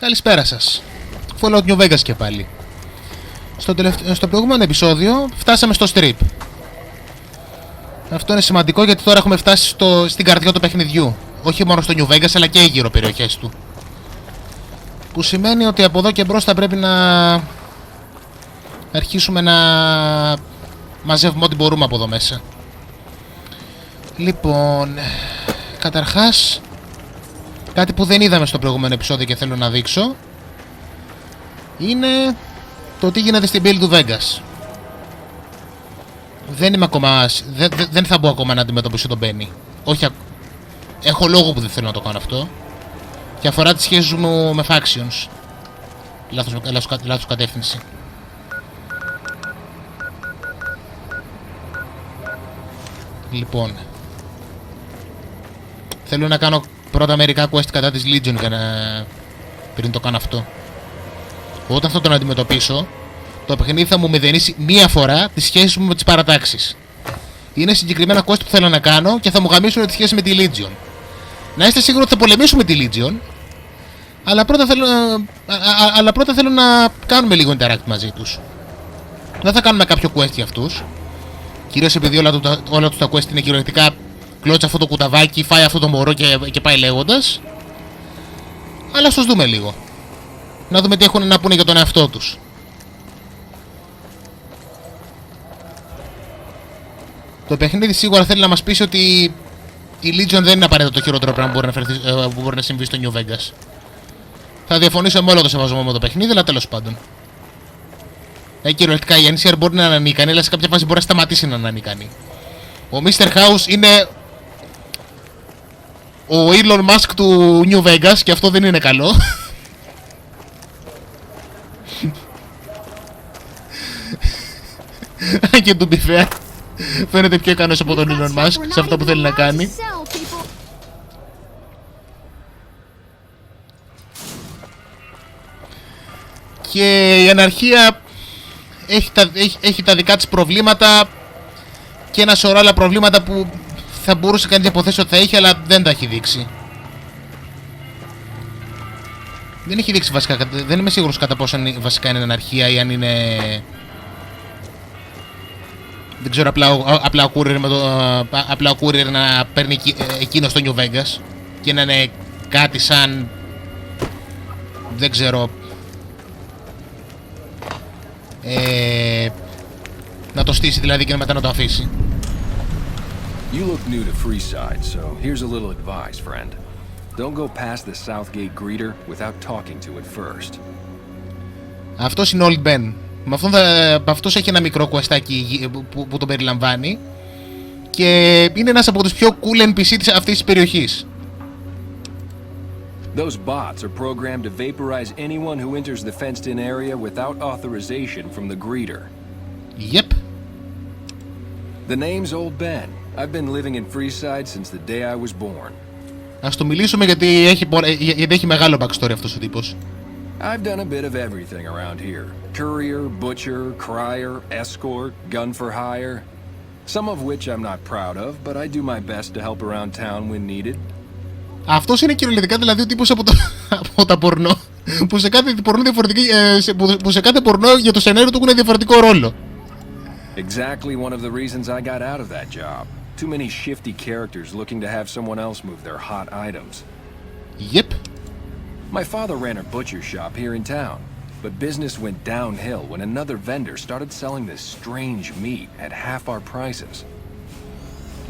Καλησπέρα σας. Fallout New Vegas και πάλι. Στο προηγούμενο επεισόδιο φτάσαμε στο strip. Αυτό είναι σημαντικό γιατί τώρα έχουμε φτάσει στην καρδιά του παιχνιδιού. Όχι μόνο στο New Vegas αλλά και γύρω περιοχές του. Που σημαίνει ότι από εδώ και μπρος θα πρέπει να αρχίσουμε να μαζεύουμε ό,τι μπορούμε από εδώ μέσα. Λοιπόν, καταρχάς, κάτι που δεν είδαμε στο προηγούμενο επεισόδιο και θέλω να δείξω είναι το τι γίνεται στην πύλη του Vegas. Δεν είμαι ακόμα, δεν θα μπω ακόμα να αντιμετωπίσω τον Benny. Όχι, έχω λόγο που δεν θέλω να το κάνω αυτό. Και αφορά τις σχέσεις μου με factions. Λάθος κατεύθυνση. Λοιπόν, θέλω να κάνω πρώτα μερικά quest κατά της Legion πριν το κάνω αυτό. Όταν θα τον αντιμετωπίσω, το παιχνίδι θα μου μηδενίσει μία φορά τις σχέσεις μου με τις παρατάξεις. Είναι συγκεκριμένα quest που θέλω να κάνω και θα μου γαμίσουν τις σχέσεις με τη Legion. Να είστε σίγουροι ότι θα πολεμήσουμε τη Legion, αλλά πρώτα θέλω να κάνουμε λίγο interact μαζί τους. Δεν θα κάνουμε κάποιο quest για αυτούς. Κυρίως επειδή όλα τους τα quest είναι κυριολεκτικά κλώτσα αυτό το κουταβάκι, φάει αυτό το μωρό και πάει λέγοντας. Αλλά ας τους δούμε λίγο. Να δούμε τι έχουν να πούνε για τον εαυτό τους. Το παιχνίδι σίγουρα θέλει να μας πείσει ότι η Legion δεν είναι απαραίτητα το χειρότερο πράγμα που μπορεί να συμβεί στο New Vegas. Θα διαφωνήσω με όλο το σεβασμό με το παιχνίδι, αλλά τέλος πάντων. Κυριολεκτικά η NCR μπορεί να είναι ανίκανη, αλλά σε κάποια φάση μπορεί να σταματήσει να είναι ανίκανη. Ο Mr. House είναι ο Elon Musk του New Vegas και αυτό δεν είναι καλό. Και to be fair, φαίνεται πιο ικανός από τον Elon Musk σε αυτό που θέλει να κάνει. Και η αναρχία έχει τα δικά της προβλήματα και ένα σωρό άλλα προβλήματα που θα μπορούσε κανείς να υποθέσει ότι θα έχει, αλλά δεν τα έχει δείξει. Δεν έχει δείξει βασικά, δεν είμαι σίγουρος κατά πόσο βασικά είναι αναρχία ή αν είναι... Δεν ξέρω, απλά ο courier να παίρνει εκείνο στο New Vegas και να είναι κάτι σαν... Δεν ξέρω... να το στήσει δηλαδή και μετά να το αφήσει. You look new to Freeside, so here's a little advice, friend. Don't go past the Southgate greeter without talking to it first. Αυτός είναι Old Ben. Αυτός έχει ένα μικρό questάκι που τον περιλαμβάνει και είναι ένας από τους πιο cool NPC αυτής της περιοχής. Those bots are programmed to vaporize anyone who enters the fenced-in area without authorization from the greeter. Yep. The name's Old Ben. I've been living in Freeside since the day I was born. Ας το μιλήσουμε γιατί έχει μεγάλο backstory αυτός ο τύπος. I've done a bit of everything around here. Courier, butcher, crier, escort, gun for hire. Some of which I'm not proud of, but I do my best to help around town when needed. Αυτός είναι κυριολεκτικά δηλαδή ο τύπος από τα πορνό που σε κάθε πορνό για το σενάριο του έχουν διαφορετικό ρόλο. Exactly one of the reasons I got out of that job. Too many shifty characters looking to have someone else move their hot items. Yep. My father ran a butcher shop here in town, but business went downhill when another vendor started selling this strange meat at half our prices.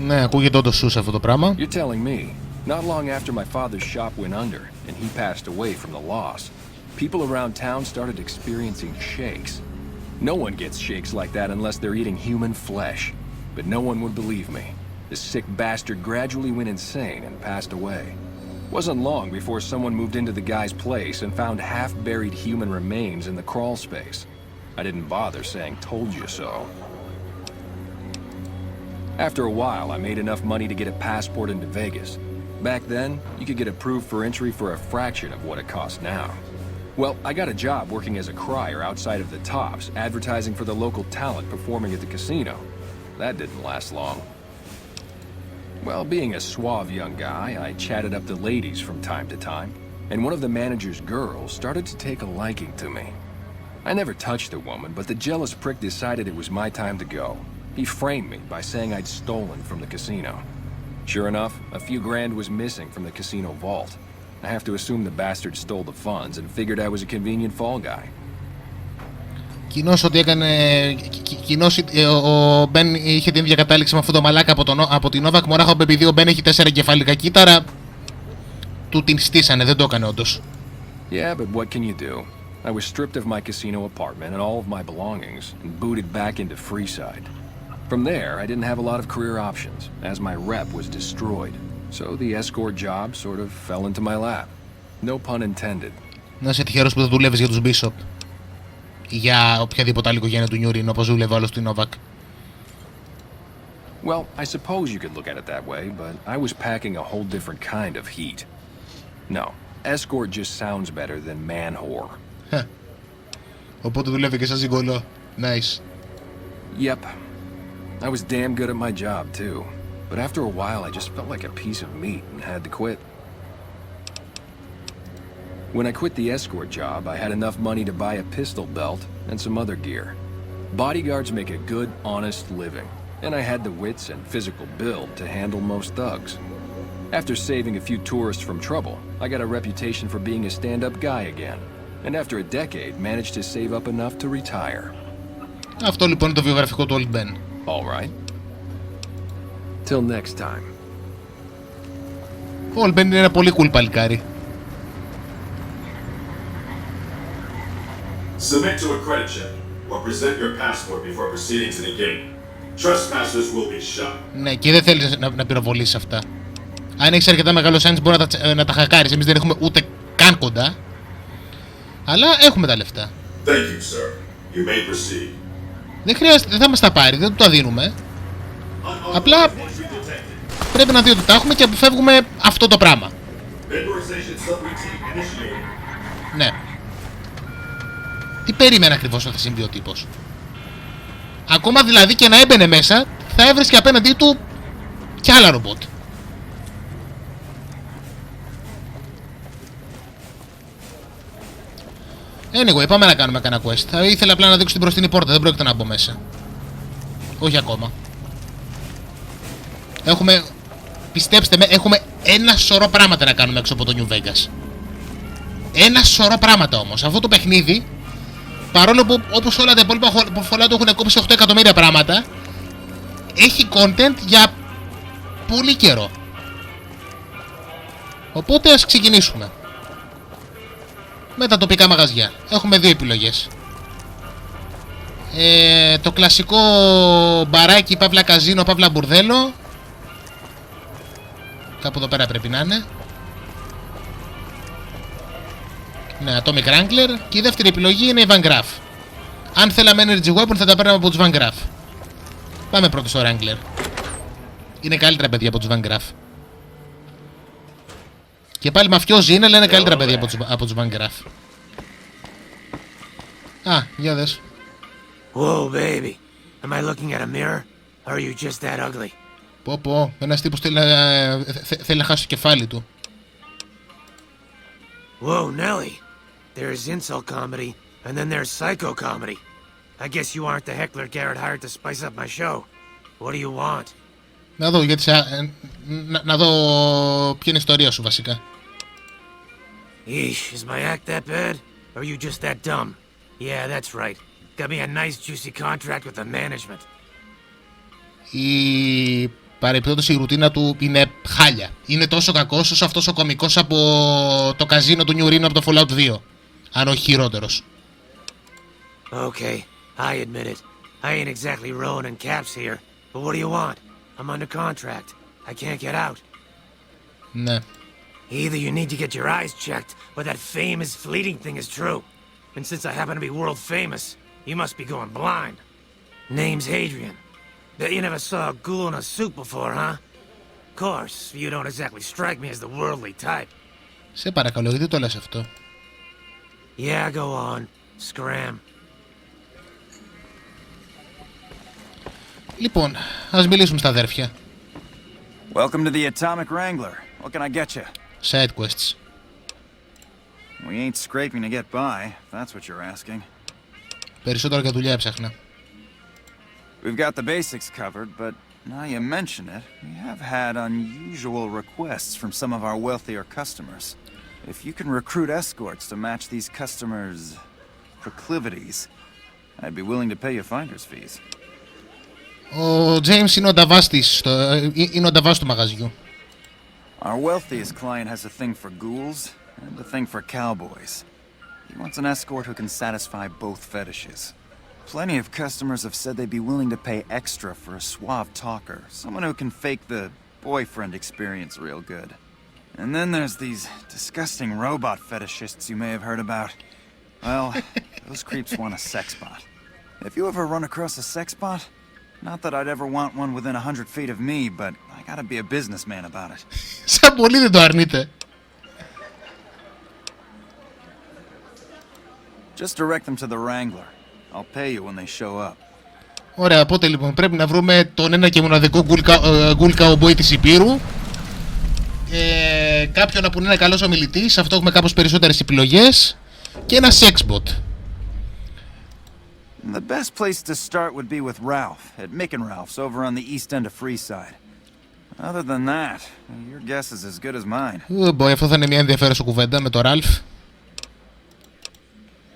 Ναι, ακούγεται όντως σου σε αυτό το πράγμα. You're telling me, not long after my father's shop went under and he passed away from the loss, people around town started experiencing shakes. No one gets shakes like that unless they're eating human flesh, but no one would believe me. The sick bastard gradually went insane and passed away. Wasn't long before someone moved into the guy's place and found half-buried human remains in the crawl space. I didn't bother saying told you so. After a while, I made enough money to get a passport into Vegas. Back then, you could get approved for entry for a fraction of what it costs now. Well, I got a job working as a crier outside of the Tops, advertising for the local talent performing at the casino. That didn't last long. Well, being a suave young guy, I chatted up the ladies from time to time. and one of the manager's girls started to take a liking to me. I never touched the woman, but the jealous prick decided it was my time to go. He framed me by saying I'd stolen from the casino. Sure enough, a few grand was missing from the casino vault. I have to assume the bastard stole the funds and figured I was a convenient fall guy. Κοινώς ότι έκανε. Κοινώς ο Μπεν είχε την ίδια κατάληξη με αυτό το μαλάκα από την Νόβακ. Μονάχα επειδή ο Μπεν έχει 4 εγκεφαλικά κύτταρα, του την στήσανε, δεν το έκανε όντως. Yeah, but what can you do? I was stripped of my casino apartment and all of my belongings and booted back into Freeside. From there, I didn't have a lot of career options, as my rep was destroyed. So the escort job sort of fell into my lap. No pun intended. Να είσαι τυχερός που δεν δουλεύεις για τους Bishop. Για οποιαδήποτε άλλη οικογένεια του Νιούριν, όπως δούλευε όλος στην Νόβακ. Well, I suppose you could look at it that way, but I was packing a whole different kind of heat. No, escort just sounds better than man whore. Οπότε δουλεύει και σαν ζυγκολό. Nice. Yep. I was damn good at my job, too. But after a while, I just felt like a piece of meat and had to quit. When I quit the escort job, I had enough money to buy a pistol belt and some other gear. Bodyguards make a good, honest living, and I had the wits and physical build to handle most thugs. After saving a few tourists from trouble, I got a reputation for being a stand-up guy again, and after a decade, managed to save up enough to retire. Αυτό λοιπόν είναι το βιογραφικό του Old Ben. All right. Till next time. Ο Old Ben είναι ένα πολύ cool παλικάρι. Submit to a credit check or present your passport before proceeding to the gate. Trespassers will be shot. Ναι, και δεν θέλεις να πυροβολήσεις αυτά. Αν έχεις αρκετά μεγάλο σέντς μπορεί να τα χακάρεις. Εμείς δεν έχουμε ούτε καν κοντά. Αλλά έχουμε τα λεφτά. Thank you, sir. You may proceed. Δεν χρειάζεται, δεν θα μας τα πάρει, δεν του τα δίνουμε. Απλά πρέπει να δει ότι τα έχουμε και αποφεύγουμε αυτό το πράγμα. Ναι. Τι περίμενα ακριβώς ότι θα συμβεί ο τύπος. Ακόμα δηλαδή και να έμπαινε μέσα, θα έβρισκε απέναντί του κι άλλα ρομπότ. Anyway, πάμε να κάνουμε κανένα quest. Θα ήθελα απλά να δείξω την μπροστινή πόρτα, δεν πρόκειται να μπω μέσα. Όχι ακόμα. Έχουμε, πιστέψτε με, έχουμε ένα σωρό πράγματα να κάνουμε έξω από το New Vegas. Ένα σωρό πράγματα όμως. Αυτό το παιχνίδι, παρόλο που όπως όλα τα υπόλοιπα φορά του έχουν κόψει 8 εκατομμύρια πράγματα, έχει content για πολύ καιρό. Οπότε ας ξεκινήσουμε. Με τα τοπικά μαγαζιά. Έχουμε δύο επιλογές. Το κλασικό μπαράκι, παύλα καζίνο, παύλα μπουρδέλο. Κάπου εδώ πέρα πρέπει να είναι. Ναι, Atomic Wrangler. Και η δεύτερη επιλογή είναι η Van Graff. Αν θέλαμε Energy Weapon θα τα παίρναμε από τους Van Graff. Πάμε πρώτο στο Wrangler. Είναι καλύτερα παιδιά από τους Van Graff. Και πάλι μαφιόζοι είναι, αλλά είναι καλύτερα παιδιά από τους Van Graff. Α, για δες. Whoa, baby. Am I looking at a mirror? Or are you just that ugly? Πω, ένας τύπος θέλει να χάσει το κεφάλι του. Whoa, Nelly. There's insult comedy, and then there's psycho comedy. I guess you aren't the heckler Garret hired to spice up my show. What do you want? Να δω, γιατί να δω ποια είναι η ιστορία σου βασικά. Eesh, is my act that bad? Or are you just that dumb? Yeah, that's right. Got me a nice juicy contract with the management. Η παρεπιπτόντως η ρουτίνα του είναι χάλια. Είναι τόσο κακός όσο αυτός ο κωμικός από το καζίνο του Νιουρίνου από το Fallout 2. Αν όχι χειρότερος. Okay, I admit it. I ain't exactly rowing in caps here. But what do you want? I'm under contract. I can't get out. Ναι. Either you need to get your eyes checked, or that famous fleeting thing is true. And since I happen to be world famous, you must be going blind. Name's Hadrian. Bet you never saw a ghoul in a suit before, huh? Of course, you don't exactly strike me as the worldly type. Σε παρακαλώ, γιατί το λες αυτό? Yeah, go on. Scram. Λοιπόν, ας μιλήσουμε στα αδέρφια. Welcome to the Atomic Wrangler. What can I get you? Side quests. We ain't scraping to get by, if that's what you're asking. Περισσότερο για δουλειά έψαχνα. We've got the basics covered, but now you mention it, we have had unusual requests from some of our wealthier customers. If you can recruit escorts to match these customers' proclivities, I'd be willing to pay you finder's fees. Ο James είναι ο νταβάς του μαγαζιού. Our wealthiest client has a thing for ghouls and a thing for cowboys. He wants an escort who can satisfy both fetishes. Plenty of customers have said they'd be willing to pay extra for a suave talker, someone who can fake the boyfriend experience real good. And then there's these disgusting robot fetishists you may have heard about. Well, those creeps want a sex bot. If you ever run across a sex bot, not that I'd ever want one within 100 feet of me, but I gotta be a businessman about it. Σαν πολύ δεν το αρνείται. Just direct them to the Wrangler. I'll pay you when they show up. Ωραία, οπότε λοιπόν πρέπει να βρούμε τον ένα και μοναδικό γκουλ καουμπόι της Υπήρου. Κάποιον που είναι καλός ομιλητής, αυτό έχουμε κάπως περισσότερες επιλογές. Και ένα sexbot. The best place to start would be with Ralph, at Mick and Ralph's over on the east end of Freeside. Other than that, your guess is as good as mine. Αυτό θα είναι μια ενδιαφέρουσα κουβέντα με τον Ralph.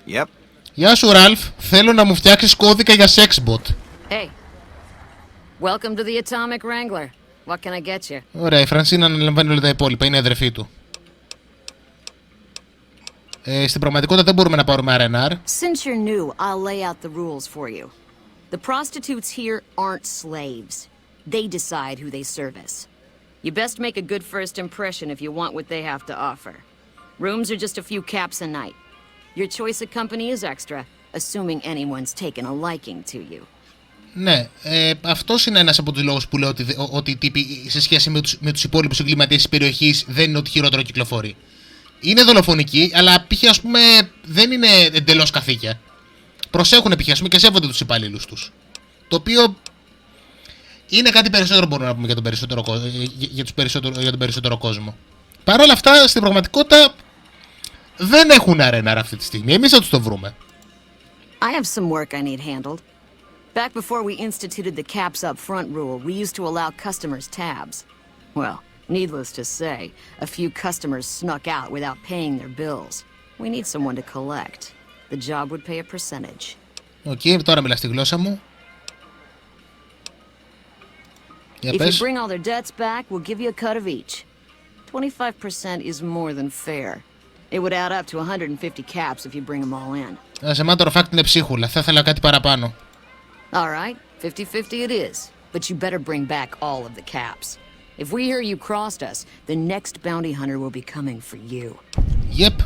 Yep. Γεια σου Ralph, θέλω να μου φτιάξεις κώδικα για sexbot. Hey. Welcome to the Atomic Wrangler. What can I get you? Ωραία, η Φρανσίνα αναλαμβάνει όλα τα υπόλοιπα, είναι η αδερφή του. Στην πραγματικότητα δεν μπορούμε να πάρουμε R&R. Since you're new, I'll lay out the rules for you. The prostitutes here aren't slaves. They decide who they service. You best make a good first impression if you want what they have to offer. Rooms are just a few caps a night. Your choice of company is extra, assuming anyone's taken a liking to you. Ναι, αυτός είναι ένας από τους λόγους που λέω ότι οι τύποι σε σχέση με τους υπόλοιπους εγκληματίες της περιοχής δεν είναι ότι χειρότερο κυκλοφορεί. Είναι δολοφονικοί, αλλά π.χ. ας πούμε δεν είναι εντελώς καθήκια. Προσέχουν π.χ. ας πούμε και σέβονται τους υπαλλήλους τους. Το οποίο είναι κάτι περισσότερο μπορούμε να πούμε για τον περισσότερο κόσμο. Παρ' όλα αυτά στην πραγματικότητα δεν έχουν R&R αυτή τη στιγμή. Εμείς θα τους το βρούμε. I have some work I need handled. Back before we instituted the caps up front rule, we used to allow customers tabs. Well, needless to say, a few customers snuck out without paying their bills. We need someone to collect. The job would pay a percentage. Οκ, τώρα μιλάς τη γλώσσα μου. If you bring all their debts back, we'll give you a cut of each. 25% is more than fair. It would add up to 150 caps if you bring them all in. As a matter of fact είναι ψίχουλα, θα ήθελα κάτι παραπάνω. All right, 50-50 it is. But you better bring back all of the caps. If we hear you crossed us, the next bounty hunter will be coming for you. Yep.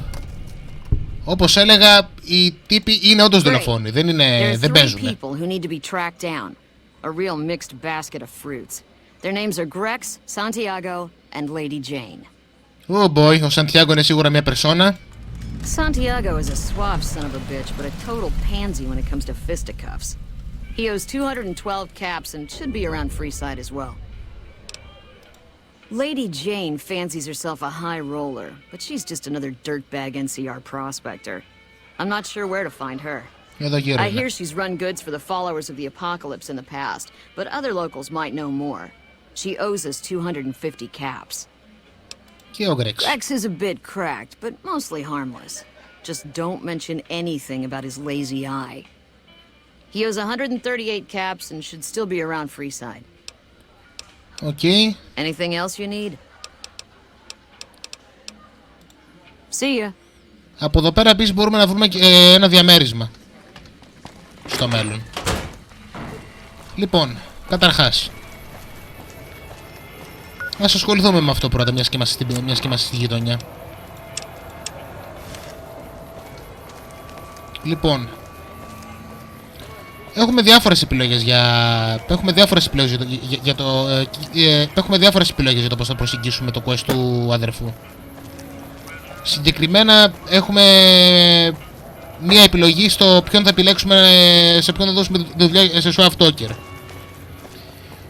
Όπως έλεγα, οι τύποι είναι όντως δολοφόνοι, δεν παίζουν. There are 3 people who need to be tracked down. A real mixed basket of fruits. Their names are Garrets, Santiago, and Lady Jane. Oh boy, ο Σαντιάγκο είναι σίγουρα μια περσόνα. Santiago is a suave son of a bitch, but a total pansy when it comes to fisticuffs. He owes 212 caps and should be around Freeside as well. Lady Jane fancies herself a high roller, but she's just another dirtbag NCR prospector. I'm not sure where to find her. I hear she's run goods for the followers of the apocalypse in the past, but other locals might know more. She owes us 250 caps. Grex is a bit cracked, but mostly harmless. Just don't mention anything about his lazy eye. He owes 138 caps and should still be around Freeside. Okay. Anything else you need? See ya. Από εδώ πέρα επίσης μπορούμε να βρούμε ένα διαμέρισμα στο μέλλον. Λοιπόν, καταρχάς ας ασχοληθούμε με αυτό πρώτα, μιας και είμαστε στη γειτονιά. Λοιπόν, έχουμε διάφορες επιλογές για το πώς θα προσεγγίσουμε το quest του αδερφού. Συγκεκριμένα έχουμε μία επιλογή στο ποιον θα επιλέξουμε, σε ποιον θα δώσουμε δουλειά σε suave talker.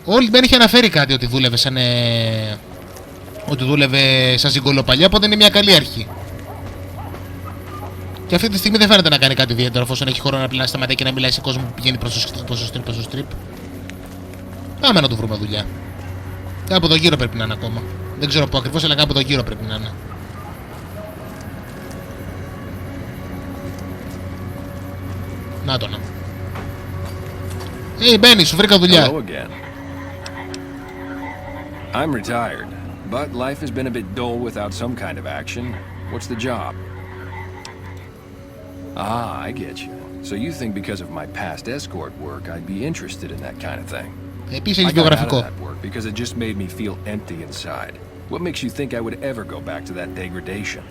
Ο Oldman είχε αναφέρει κάτι ότι δούλευε σαν ζυγκολό παλιά, οπότε είναι μια καλή αρχή. Και αυτή τη στιγμή δεν φαίνεται να κάνει κάτι ιδιαίτερο, εφόσον έχει χώρο να σταματάει και να μιλάει σε κόσμο που πηγαίνει προς το strip. Πάμε να του βρούμε δουλειά. Κάπου εδώ γύρω πρέπει να είναι ακόμα. Δεν ξέρω πού ακριβώς, αλλά κάπου εδώ γύρω πρέπει να είναι. Να το να. Μπαίνει, σου βρήκα δουλειά. Hello again. I'm retired, but life has been a bit dull without some kind of action. What's the job? Ah, I get you. So you think because of my past escort work, I'd be interested in that kind of thing. Επίσης I έχεις got out of βιογραφικό. that work because it just made me feel empty inside. What makes you think I would ever go back to that degradation?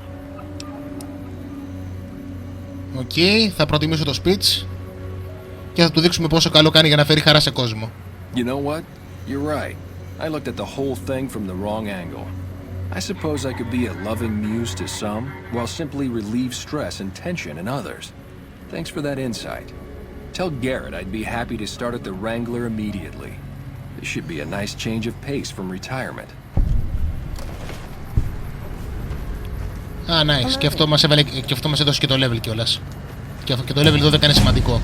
Οκ, θα προτιμήσω το speech και θα του δείξουμε πόσο καλό κάνει για να φέρει χαρά σε κόσμο. You know what? You're right. I looked at the whole thing from the wrong angle. I suppose I could be a loving muse to some, while simply relieve stress and tension in others. Thanks for that insight. Tell Garret I'd be happy to start at the Wrangler immediately. This should be a nice change of pace from retirement. Nice. Και αυτό μας έδωσε και το level κιόλας. Και το level 12 είναι σημαντικό.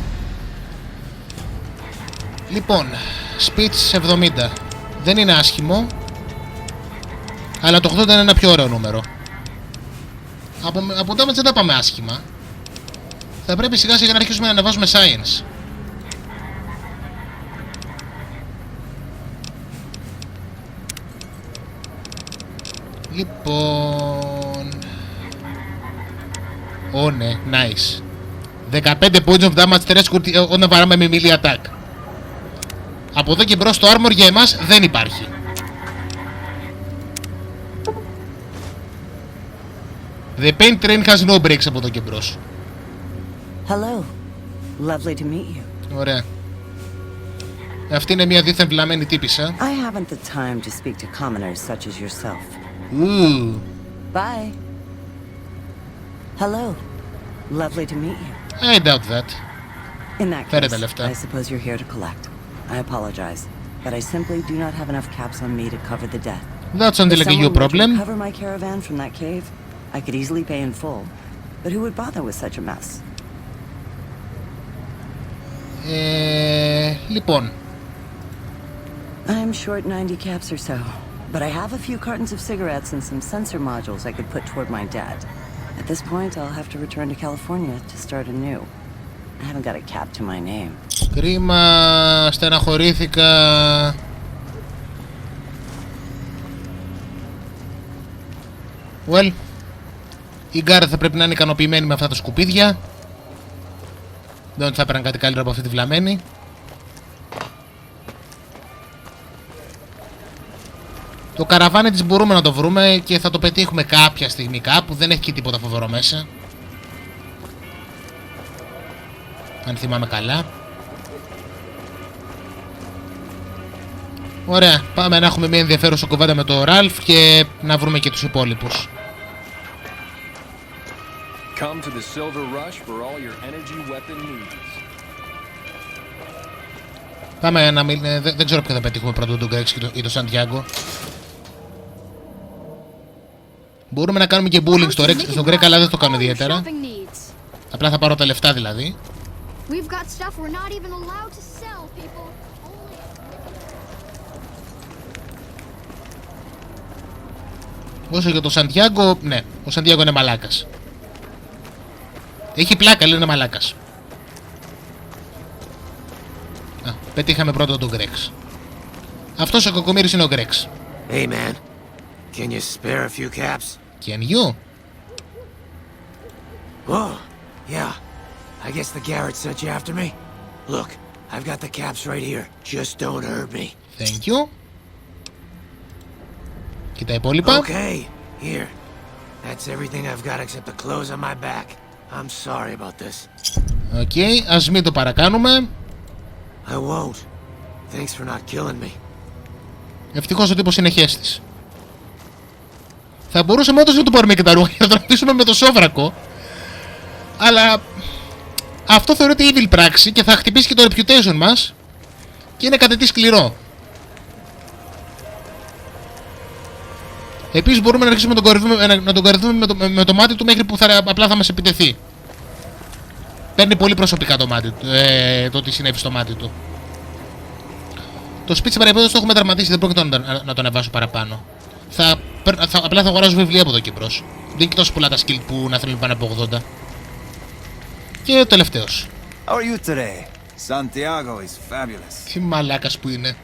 Λοιπόν, speech 70. Δεν είναι άσχημο, αλλά το 80 είναι ένα πιο ωραίο νούμερο. Από damage δεν τα πάμε άσχημα. Θα πρέπει σιγά σιγά να αρχίσουμε να ανεβάζουμε science. Λοιπόν... ναι, nice. 15 points of damage threshold όταν βαράμε με melee attack. Από εδώ και μπρος το armor για εμάς δεν υπάρχει. The paint train has no brakes από εδώ και μπρος. Hello. Lovely to meet you. Ωραία. Αυτή είναι μια δίθεν βλαμμένη τύπισσα. I haven't the time to speak to commoners such as yourself. Bye. Hello. Lovely to meet you. I doubt that. In that Φέρε τα case, λεφτά. I suppose you're here to collect. I apologize, but I simply do not have enough caps on me to cover the debt. That sounds If like a you someone were to problem. recover my caravan from that cave, I could easily pay in full. But who would bother with such a mess? Λοιπόν. I'm short 90 caps or so, but I have a few cartons of cigarettes and some sensor modules I could put toward my debt. At this point, I'll have to return to California to start anew. I haven't got a cap to my name. Κρίμα, στεναχωρήθηκα. Well, η Garret θα πρέπει να είναι ικανοποιημένη με αυτά τα σκουπίδια. Δεν ότι θα έπαιρναν κάτι καλύτερο από αυτή τη βλαμένη. Το καραβάνι της μπορούμε να το βρούμε και θα το πετύχουμε κάποια στιγμή κάπου. Δεν έχει και τίποτα φοβερό μέσα, αν θυμάμαι καλά. Ωραία, πάμε να έχουμε μια ενδιαφέρουσα κουβέντα με τον Ραλφ και να βρούμε και τους υπόλοιπους. Come to the Silver Rush for all your energy weapon needs. Πάμε να δεν ξέρω ποιο θα πετύχουμε πρώτο, τον Garrets ή τον Santiago. Μπορούμε να κάνουμε και bullying στον Greg, αλλά δεν το κάνω ιδιαίτερα. Απλά θα πάρω τα λεφτά δηλαδή. Όσο για τον Santiago, ναι, ο Santiago είναι μαλάκας. Έχει πλάκα, λέει, είναι μαλάκας. Πετύχαμε πρώτο τον Garrets. Αυτός ο κακομοίρης είναι ο Garrets. Hey man, can you spare a few caps? Can you? Oh, yeah. I guess the Garrets sent you after me. Look, I've got the caps right here. Just don't hurt me. Thank you. Και τα υπόλοιπα. Okay, here. That's everything I've got except the clothes on my back. I'm sorry about this. Okay, ας μην το παρακάνουμε. I won't. Thanks for not killing me. Ευτυχώς ο τύπος είναι χέστης. Θα μπορούσαμε όντως να του πάρουμε και τα ρούχα να τον αφήσουμε με το σόβρακο. Αλλά αυτό θεωρείται evil πράξη και θα χτυπήσει και το reputation μας. Και είναι κατά τι σκληρό. Επίσης μπορούμε να αρχίσουμε να τον κορυδούμε με το μάτι του μέχρι που απλά θα μας επιτεθεί. παίρνει πολύ προσωπικά το μάτι του, το τι συνέβη στο μάτι του. Το σπίτι παρεμπιπτόντως το έχουμε τερματίσει, δεν πρόκειται να το ανεβάσω παραπάνω. Απλά θα αγοράζω βιβλία από εδώ και μπρος. Δεν είναι και τόσο πολλά τα skill που να θέλουν πάνω από 80. Και ο τελευταίος. How are you today? Santiago is fabulous. Τι μαλάκας που είναι.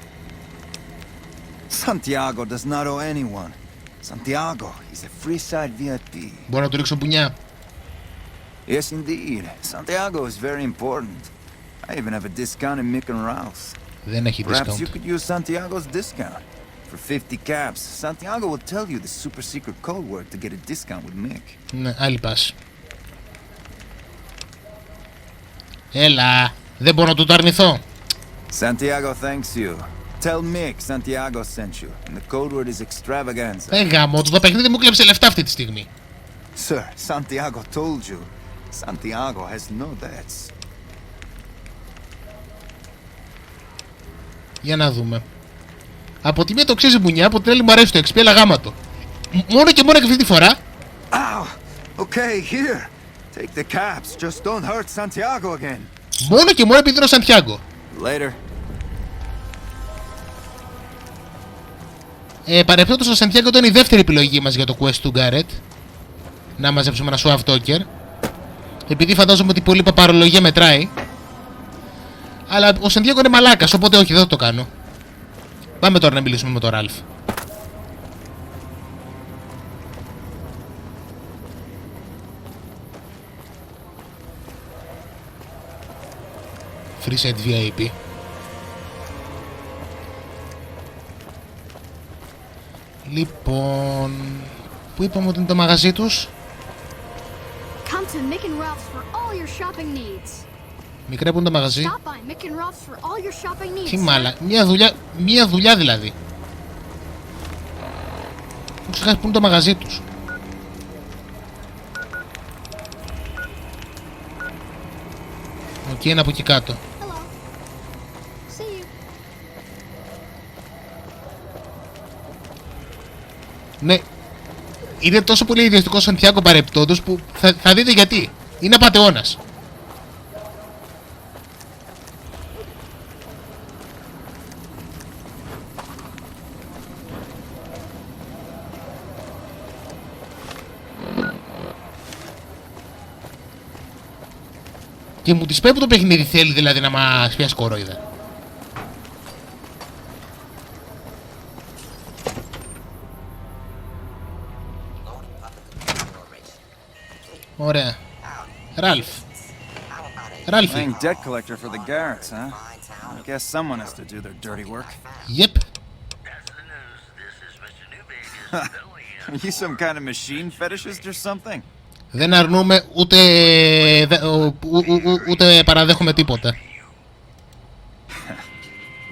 Santiago does not owe anyone. Santiago is a Freeside VIP. Μπορώ να του ρίξω μπουνιά. Yes, indeed. Santiago is very important. I even have a discount in Mick and Ralph's. Δεν έχει Perhaps discount. you could use Santiago's discount. For 50 caps, Santiago will tell you the super secret code word to get a discount with Mick. Ναι, άλλη πάση. Έλα, δεν μπορώ να του το αρνηθώ. Santiago thanks you. Tell Mick Santiago sent you, and the code word is extravaganza. Γάμο, το παιχνίδι μου κλέψε λεφτά αυτή τη στιγμή. Sir, Santiago told you. Santiago has no debts. Για να δούμε. Από τη μία το ξέρει μπουνιά, από την άλλη μου αρέσει το XP, αλλά γάμα το. Μόνο και μόνο και αυτή τη φορά. Ow! Okay, here. Take the caps. Just don't hurt Santiago again. Μόνο και μόνο επειδή είναι ο Σαντιάγκο. Later. Παρεπτόντως ο Σαντιάγκο ήταν η δεύτερη επιλογή μας για το quest του Garret. Να μαζέψουμε ένα swap token. Επειδή φαντάζομαι ότι πολύ παπαρολογία μετράει. Αλλά ο Σαντιάγκο είναι μαλάκας, οπότε όχι, δεν θα το κάνω. Πάμε τώρα να μιλήσουμε με τον Ραλφ. Freeside VIP. Λοιπόν, πού είπαμε ότι είναι το μαγαζί τους? Come to Mick and Ralph's for all your shopping needs. Μικρέ, πού είναι το μαγαζί? Stop by Mick and Ralph's for all your shopping needs. Τι μάλα, μία δουλειά δηλαδή. Μου ξεχάσει πού είναι το μαγαζί τους. Οκ, είναι από εκεί κάτω. Hello. See you. Ναι, είναι τόσο πολύ ιδιωτικό Σαντιάγκο παρεπτόντως που θα δείτε γιατί. Είναι απατεώνας. Και μου τις πει που το παιχνίδι θέλει δηλαδή να μας πιάσει κορόιδα. Ωραία. Ραλφ. Ράλφι. Playing debt collector for the Garrets, huh? I guess someone has to do their dirty work. Yep. Are you some kind of machine fetishist or something? Δεν αρνούμε ούτε παραδέχομαι τίποτα.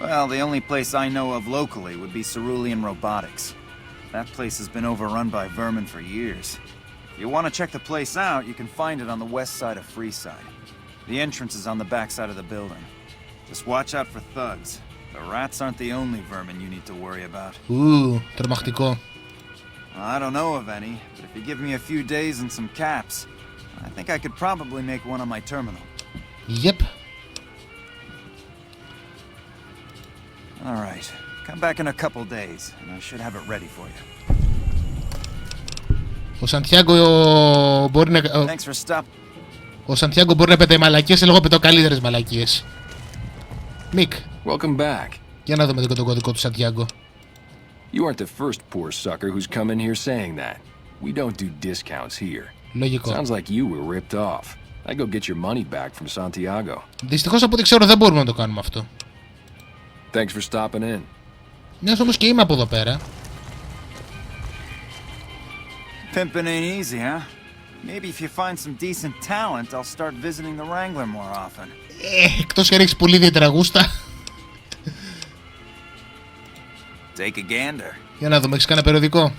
Well, the only place I know of locally would be Cerulean Robotics. That place has been overrun by vermin for years. If you want to check the place out, you can find it on the west side of Freeside. The entrance is on the back side of the building. Just watch out for thugs. The rats aren't the only vermin you need to worry about. Τρομακτικό. I don't know of any, but if you give me a few days and some caps, I think I could probably make one on my terminal. Yep. All right. Come back in a couple days, and I should have it ready for you. Ο Σαντιάγκο μπορεί να... Thanks for stop. Ο Σαντιάγκο μπορεί να πετάει μαλακίες, εγώ πετάω καλύτερες μαλακίες. Μικ. Welcome back. Για να δούμε το κωδικό του Σαντιάγκο. You aren't the first poor sucker who's come in here saying that. We don't do discounts here. Λογικό. Sounds like you were ripped off. I go get your money back from Santiago. Δυστυχώς από ό,τι ξέρω δεν μπορούμε να το κάνουμε αυτό. Thanks for stopping in. Μιας όμως και είμαι από εδώ πέρα. Pimping ain't easy, huh? Maybe if you find some decent talent, I'll start visiting the Wrangler more often. Εκτός και ρίξεις πολύ ιδιαίτερα γούστα. Take a gander. Για να δούμε, έχεις κανένα περιοδικό?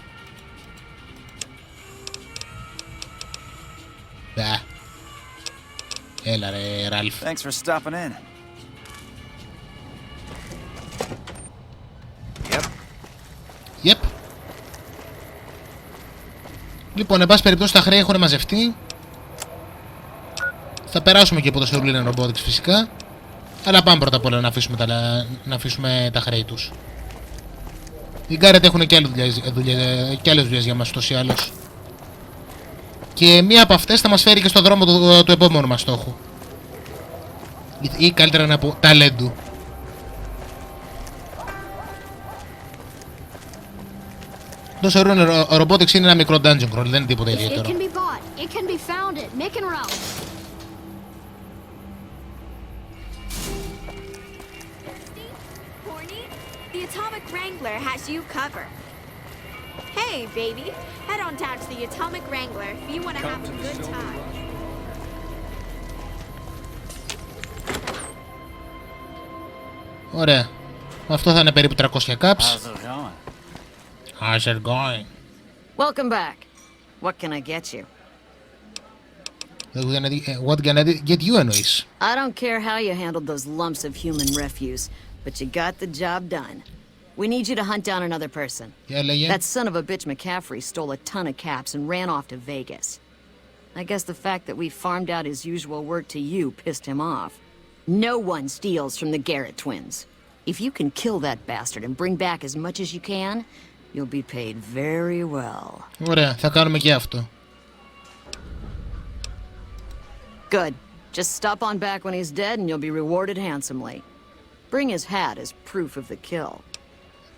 Έλα ρε Ράλφ. Thanks for stopping in. Yep. Yep. Λοιπόν, εν πάση περιπτώσει τα χρέη έχουν μαζευτεί. Θα περάσουμε και από το σερούλινο ρομπότιξ φυσικά. Αλλά πάμε πρώτα απ' όλα να αφήσουμε τα χρέη τους. Οι Garret έχουν και άλλες δουλειές για μας ούτως ή άλλως. Και μία από αυτές θα μας φέρει και στο δρόμο του επόμενου μας στόχου. Ή καλύτερα να πω ταλέντου. Το σερούλινο ρομπότιξ είναι ένα μικρό dungeon crawl, δεν είναι τίποτα ιδιαίτερο. The Atomic Wrangler has you covered. Hey, baby, head on down to the Atomic Wrangler if you want to have a good time. Ωραία. Αυτό θα είναι περίπου 300 caps. How's it going? Welcome back. What can I get you? What can I get you εννοείς? I don't care how you handled those lumps of human refuse, but you got the job done. We need you to hunt down another person. That son of a bitch McCaffrey stole a ton of caps and ran off to Vegas. I guess the fact that we farmed out his usual work to you pissed him off. No one steals from the Garret twins. If you can kill that bastard and bring back as much as you can, you'll be paid very well. Ωραία, θα κάνουμε και αυτό. Good. Just stop on back when he's dead and you'll be rewarded handsomely. Bring his hat as proof of the kill.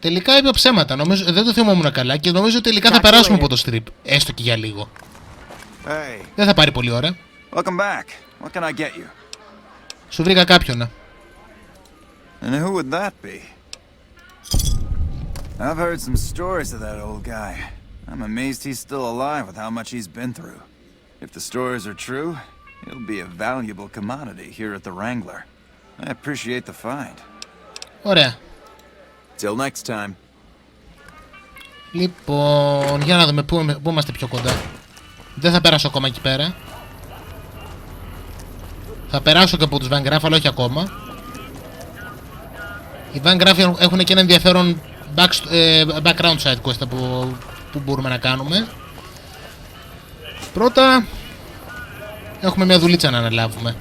Τελικά είπε ψέματα, νομίζω, δεν το θυμόμουν καλά και νομίζω τελικά θα περάσουμε από το strip, έστω και για λίγο. Hey. Δεν θα πάρει πολύ ώρα. Welcome back. What can I get you? Σου βρήκα κάποιον. And who would that be? I've heard some stories of that old guy. I'm amazed he's still alive with how much he's been through. If the stories are true, he'll be a valuable commodity here at the Wrangler. I appreciate the find. Ωραία. Till next time. Λοιπόν, για να δούμε πού είμαστε πιο κοντά. Δεν θα περάσω ακόμα εκεί πέρα. Θα περάσω και από τους Van Graff, αλλά όχι ακόμα. Οι Van Graff έχουν και ένα ενδιαφέρον background side quest που μπορούμε να κάνουμε. Πρώτα έχουμε μια δουλίτσα να αναλάβουμε.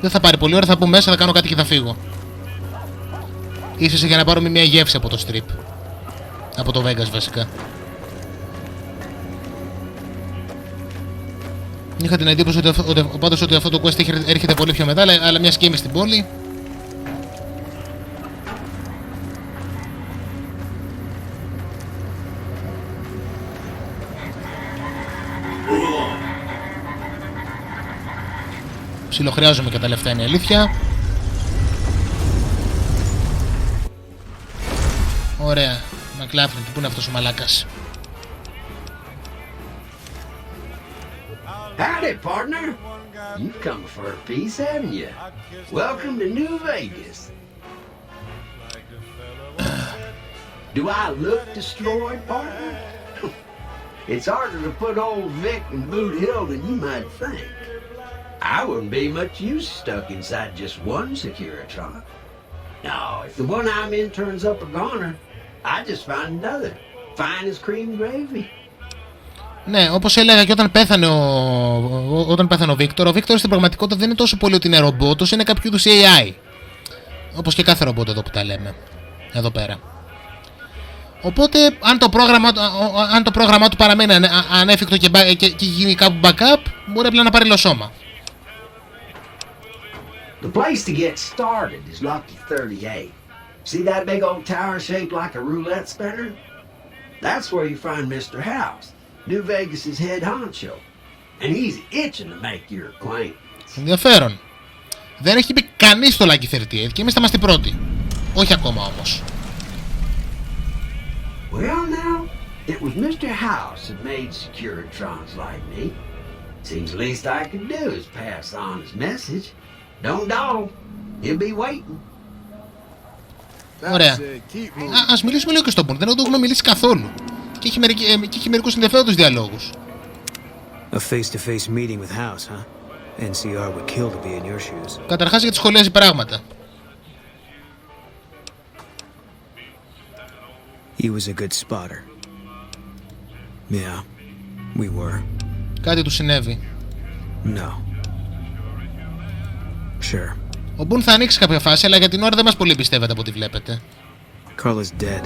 Δεν θα πάρει πολύ ώρα, θα μπω μέσα, θα κάνω κάτι και θα φύγω. Ίσως για να πάρουμε μια γεύση από το strip. Από το Vegas βασικά. Είχα την εντύπωση ότι αυτό το quest έρχεται πολύ πιο μετά, αλλά μιας και είμαι στην πόλη. Ψιλοχρειάζομαι και τα λεφτά, είναι αλήθεια. Ωραία. Μακλάφλιν, πού είναι αυτός ο μαλάκας? Howdy, partner. You've come for a piece, haven't you? Welcome to New Vegas. Do I look destroyed, partner? It's harder to put old Vic in Boot Hill than you might think. I wouldn't be much use stuck inside just one Securitron. No, if the one I'm in turns up a goner, I just find another. Fine as cream gravy. Ναι, όπως έλεγα και όταν πέθανε ο Βίκτορ, ο Βίκτορ στην πραγματικότητα δεν είναι τόσο πολύ ότι είναι ρομπότος, είναι κάποιο είδους AI. Όπως και κάθε ρομπότ εδώ που τα λέμε. Εδώ πέρα. Οπότε, αν το πρόγραμμά του παραμένει ανέφικτο και γίνει κάπου backup, μπορεί απλά να πάρει λοσόμα. The place to get started is Lucky 38. See that big old tower shaped like a roulette spinner? That's where you find Mr. House, New Vegas's head honcho. And he's itching to make your acquaintance. Ενδιαφέρον. Δεν έχει πει κανείς στο Lucky 38 και εμείς θα είμαστε πρώτοι. Όχι ακόμα όμως. Well now, it was Mr. House that made Securitrons like me. Seems the least I could do is pass on his message. Don't dawdle. He'll be waiting. Ωραία. Ας μιλήσουμε λίγο και στον Πον. Δεν το έχουμε μιλήσει καθόλου. Και έχει μερικούς ενδιαφέροντες διαλόγους. A face-to-face meeting with House, huh? NCR would kill to be in your shoes. Καταρχάς γιατί σχολιάζει πράγματα. He was a good spotter. Yeah, we were. Κάτι του συνέβη. No. Sure. Ο Μπουν θα ανοίξει κάποια φάση, αλλά για την ώρα δεν μας πολύ πιστεύετε από ό,τι βλέπετε. Carla's dead.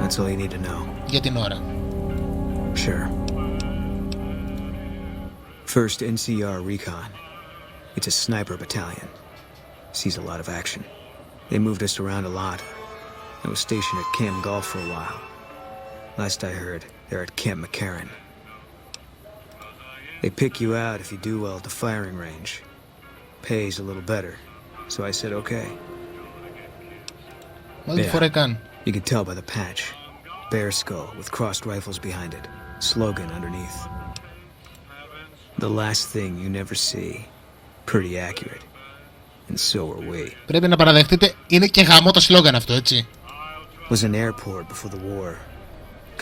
That's all you need to know. Για την ώρα. Sure. First NCR Recon. It's a sniper battalion. Sees a lot of action. They moved us around a lot. I was stationed at Camp Golf for a while. Last I heard, they're at Camp McCarran. They pick you out if you do well at the firing range. Pays a little better, so I said okay. Yeah, you can tell by the patch. Bear skull with crossed rifles behind it. Slogan underneath. The last thing you never see. Pretty accurate. And so are we. Πρέπει να παραδεχτείτε, είναι και γαμό το σλόγαν αυτό, έτσι. Was an airport before the war.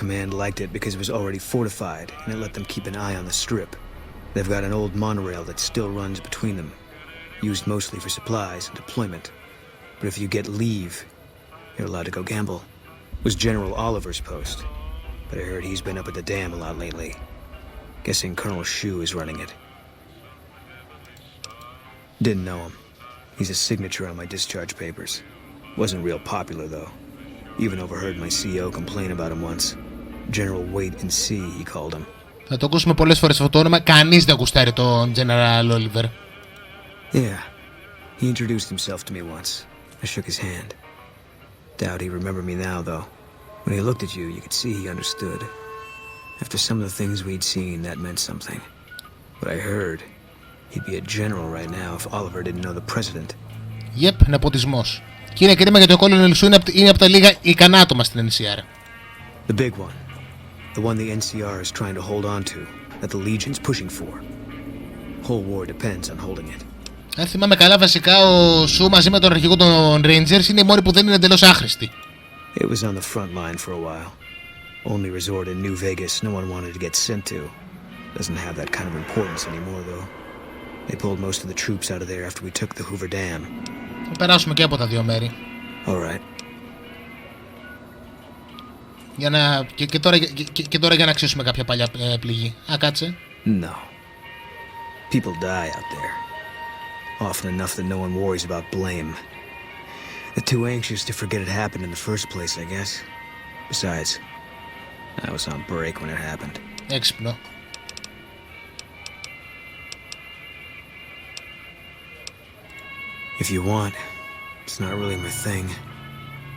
Command liked it because it was already fortified, and it let them keep an eye on the strip. They've got an old monorail that still runs between them, used mostly for supplies and deployment. But if you get leave, you're allowed to go gamble. It was General Oliver's post, but I heard he's been up at the dam a lot lately. Guessing Colonel Shu is running it. Didn't know him. He's a signature on my discharge papers. Wasn't real popular, though. Even overheard my CEO complain about him once. General Wait and See, he called him. Θα το ακούσουμε πολλές φορές αυτό το όνομα. Κανείς δεν γουστάρει τον General Oliver. Yeah. He introduced himself to me once. I shook his hand. Doubt he remembered me now, though. When he looked at you, you could see he understood. After some of the things we'd seen, that meant something. But I heard he'd be a general right now if Oliver didn't know the president. Yep, νεποτισμός. Και είναι κρίμα γιατί ο Colonel Shu είναι από τα λίγα ικανά άτομα στην NCR. The big one. The one the NCR is trying to hold on to. That the Legion's pushing for. Whole war depends on holding it. Αν θυμάμαι καλά, βασικά ο Σου μαζί με τον αρχηγό των Rangers είναι οι μόνοι που δεν είναι εντελώς άχρηστοι. It was on the front line for a while. Only resort in New Vegas no one wanted to get sent to. Doesn't have that kind of importance anymore, though. They pulled most of the troops out of there after we took the Hoover Dam. Θα περάσουμε και από τα δύο μέρη. All right. Για να... και τώρα για να αξίσουμε κάποια παλιά πληγή. Α, κάτσε. No. People die out there. Often enough that no one worries about blame. They're too anxious to forget it happened in the first place, I guess. Besides, I was on break when it happened. Έξυπνο. If you want, it's not really my thing.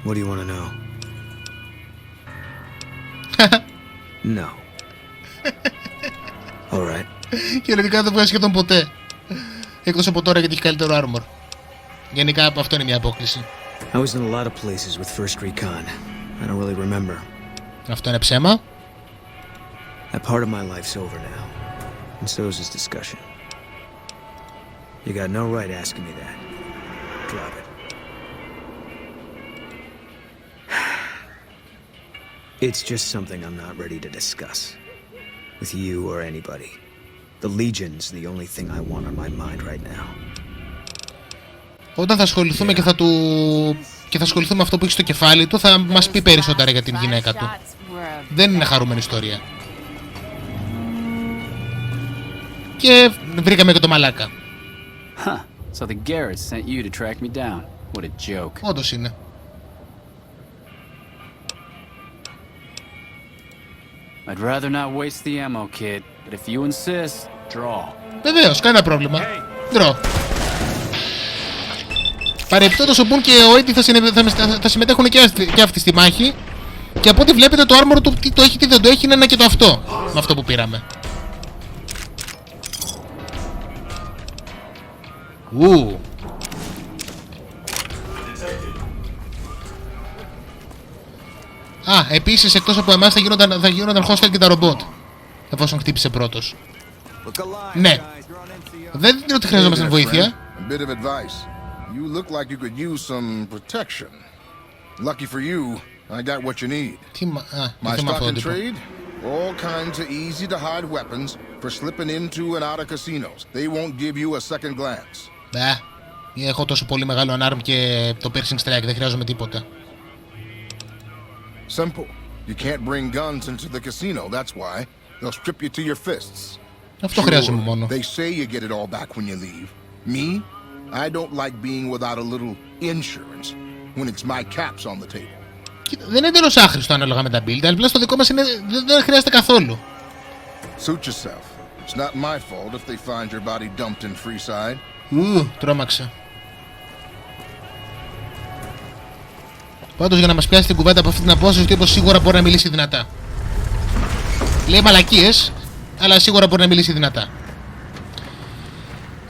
What do you want to know? No. All right. Και λογικά δεν βγάζει σχεδόν ποτέ. Εκτός από τώρα γιατί έχει καλύτερο armor. Γενικά αυτό είναι μια απόκληση. I was in a lot of places with First Recon. I don't really remember. Αυτό είναι ψέμα. That part of my life's over now. And so is this discussion. You got no right asking me that. Drop it. It's just something I'm not ready to discuss. With you or anybody. The Legion's the only thing I want on my mind right now. Όταν θα ασχοληθούμε και θα ασχοληθούμε με αυτό που έχει στο κεφάλι του, θα μας πει περισσότερα για την γυναίκα του. Δεν είναι χαρούμενη ιστορία. Και βρήκαμε και το μαλάκα. Huh. So the Garrets sent you to track me down. What a joke. Όντως είναι. I'd rather not waste the ammo, kid. But if you insist, draw. Βεβαίως, κανένα πρόβλημα. Draw. Παρεπτόντως ο Μπουν και ο Έντι θα συμμετέχουν και αυτοί στη μάχη. Και από ό,τι βλέπετε το armor του, τι το έχει, τι δεν το έχει, είναι ένα και το αυτό. Με αυτό που πήραμε. Α, επίσης εκτός από εμάς θα γίνονταν hostile και τα ρομπότ. Εφόσον χτύπησε πρώτος. Ναι. Δεν είναι ότι χρειαζόμαστε βοήθεια. You look like you could use some protection. Lucky for you, I got what you need. My stock and trade, all kinds of easy-to-hide weapons for slipping into and out of casinos. They won't give you a second glance. Έχω τόσο πολύ μεγάλο unarmed και το piercing strike, δεν χρειάζομαι τίποτα. Simple. You can't bring guns into the casino, that's why. They'll strip you to your fists. Αυτό χρειάζομαι μόνο. They say you get it all back when you leave. Me? I don't like being without a little insurance when it's my caps on the table. Δεν είναι εντελώς άχρηστο ανάλογα με τα build, αλλά στο δικό μας δεν χρειάζεται καθόλου. Suit yourself. It's not my fault if they find your body dumped in Freeside. Τρόμαξε. Πάντως για να μας πιάσει την κουβέντα από αυτή την απόσταση, ο τύπος σίγουρα μπορεί να μιλήσει δυνατά. Λέει μαλακίες, αλλά σίγουρα μπορεί να μιλήσει δυνατά.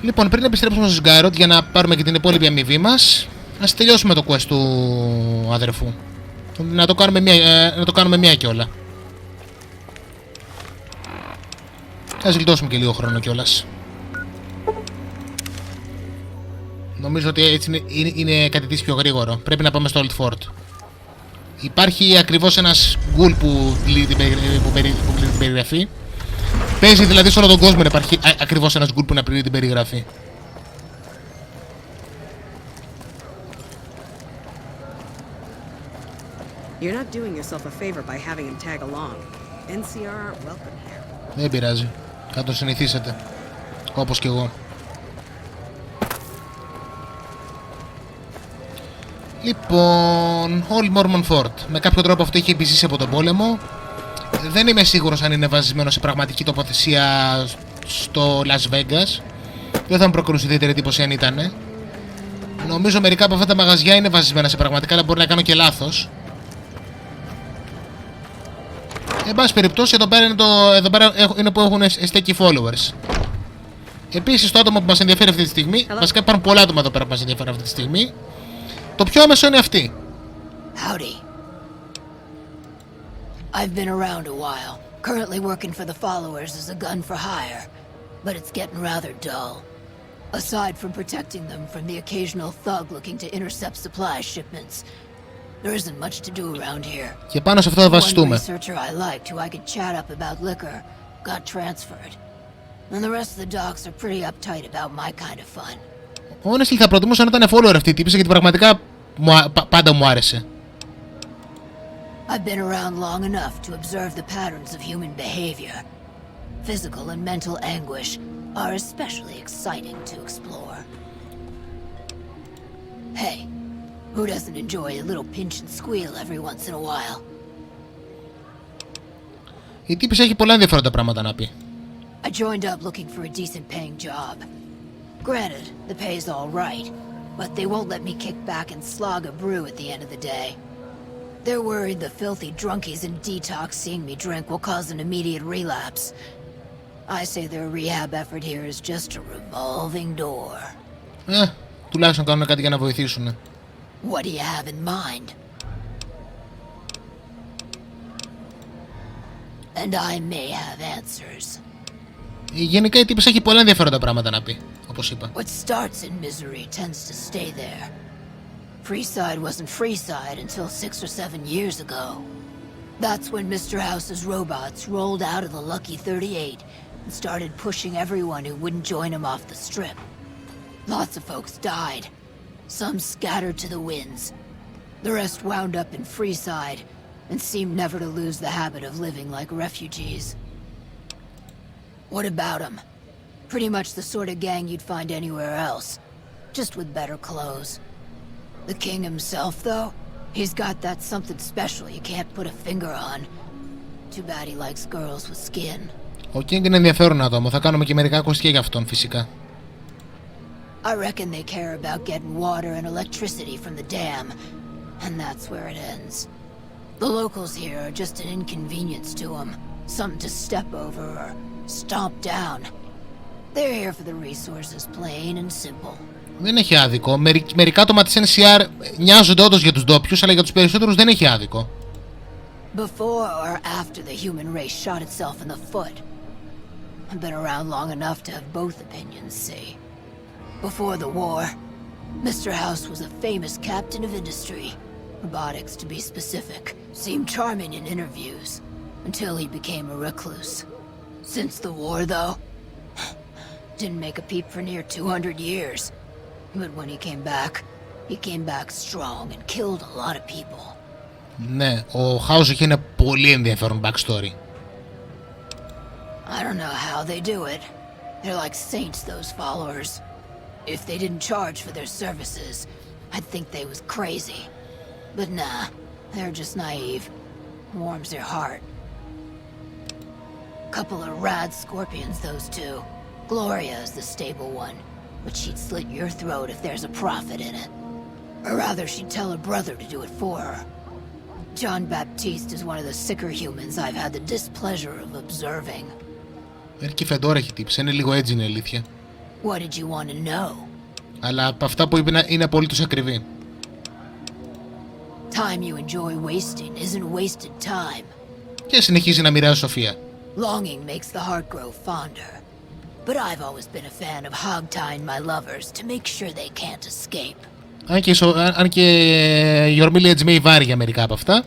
Λοιπόν, πριν επιστρέψουμε στους Garret για να πάρουμε και την υπόλοιπη αμοιβή μας, ας τελειώσουμε το quest του αδερφού. Να το κάνουμε μία και όλα. Ας γλιτώσουμε και λίγο χρόνο κιόλας. Νομίζω ότι έτσι είναι κάτι της πιο γρήγορο. Πρέπει να πάμε στο Old Fort. Υπάρχει ακριβώς ένας γκουλ που πλήρει την περιγραφή. Παίζει δηλαδή σε όλο τον κόσμο να υπάρχει ακριβώς ένας γκουλ που να πλήρει την περιγραφή. You're not doing yourself a favor by having him tag along. NCR aren't welcome here. Δεν πειράζει. Θα το συνηθίσετε. Όπως και εγώ. Λοιπόν, Old Mormon Fort. Με κάποιο τρόπο αυτό είχε επιζήσει από τον πόλεμο. Δεν είμαι σίγουρος αν είναι βασισμένο σε πραγματική τοποθεσία στο Las Vegas. Δεν θα μου προκαλούσε ιδιαίτερη εντύπωση αν ήτανε. Νομίζω μερικά από αυτά τα μαγαζιά είναι βασισμένα σε πραγματικά, αλλά μπορεί να κάνω και λάθος. Εν πάση περιπτώσει, εδώ πέρα είναι που έχουν στέκει followers. Επίσης, το άτομο που μας ενδιαφέρει αυτή τη στιγμή, βασικά υπάρχουν πολλά άτομα εδώ πέρα που μας ενδιαφέρει αυτή τη στιγμή. Το πιο άμεσο είναι αυτή. Howdy. I've been around a while, currently working for the followers as a gun for hire, but it's getting rather dull. Aside from protecting them from the occasional thug looking to intercept supply shipments, there isn't much to do around here. Και πάνω σε αυτό θα βασιστούμε. One researcher I liked who I could chat up about liquor got transferred. And the rest of the docs are pretty uptight about my kind of fun. Honestly, θα προτιμούσα να ήταν follower αυτή η τύπησα, γιατί πραγματικά πάντα μου άρεσε. I've been around long enough to observe the patterns of human behavior. Physical and mental anguish are especially exciting to explore. Hey, who doesn't enjoy a little pinch and squeal every once in a while? Η τύπησα έχει πολλά ενδιαφέροντα πράγματα να πει. I joined up looking for a decent paying job. Granted, the pay's all right, but they won't let me kick back and slog a brew at the end of the day. They're worried the filthy drunkies in detox seeing me drink will cause an immediate relapse. I say their rehab effort here is just a revolving door. Τουλάχιστον κάνουν κάτι για να βοηθήσουν. What do you have in mind? And I may have answers. Γενικά η τύπησα έχει πολλά ενδιαφέροντα πράγματα να πει, όπως είπα. What starts in misery tends to stay there. Freeside wasn't Freeside until 6 or 7 years ago. That's when Mr. House's robots rolled out of the Lucky 38 and started pushing everyone who wouldn't join him off the strip. Lots of folks died. Some scattered to the winds. The rest wound up in Freeside and seemed never to lose the habit of living like refugees. What about them? Pretty much the sort of gang you'd find anywhere else, just with better clothes. The king himself, though, he's got that something special you can't put a finger on. Too bad he likes girls with skin. Ο King είναι ενδιαφέρον άτομο. Θα κάνουμε και μερικά κοστιά για αυτόν, φυσικά. I reckon they care about getting water and electricity from the dam, and that's where it ends. The locals here are just an inconvenience to them, something to step over or stomp down. They're here for the resources, plain and simple. Δεν έχει άδικο. Μερικά άτομα της NCR νοιάζονται όντως για τους ντόπιους, αλλά για τους περισσότερους δεν έχει άδικο. Before or after the human race shot itself in the foot? I've been around long enough to have both opinions, see. Before the war, Mr. House was a famous captain of industry. Robotics, to be specific. Seemed charming in interviews, until he became a recluse. Since the war, though, didn't make a peep for near 200 years. But when he came back strong and killed a lot of people. Ναι, ο House έχει ένα πολύ ενδιαφέρον backstory. I don't know how they do it. They're like saints, those followers. If they didn't charge for their services, I'd think they was crazy. But nah, they're just naive. Warms their heart. Couple of rad scorpions, those two. Gloria is the stable one, but she'd slit your throat if there's a profit in it. Or rather, she'd tell her brother to do it for her. John Baptiste is one of the sicker humans I've had the displeasure of observing. Και η Φεντόρα έχει τύψει, είναι λίγο έτσι είναι η αλήθεια. What did you want to know? Αλλά από αυτά που είπε είναι απολύτως ακριβή. Time you enjoy wasting isn't wasted time. Και συνεχίζει να μοιράζει Σοφία. Longing makes the heart grow fonder. But I've always been a fan of hog-tying my lovers to make sure they can't escape. Αν και η ορμήλια τζιμέει βάρη για μερικά από αυτά.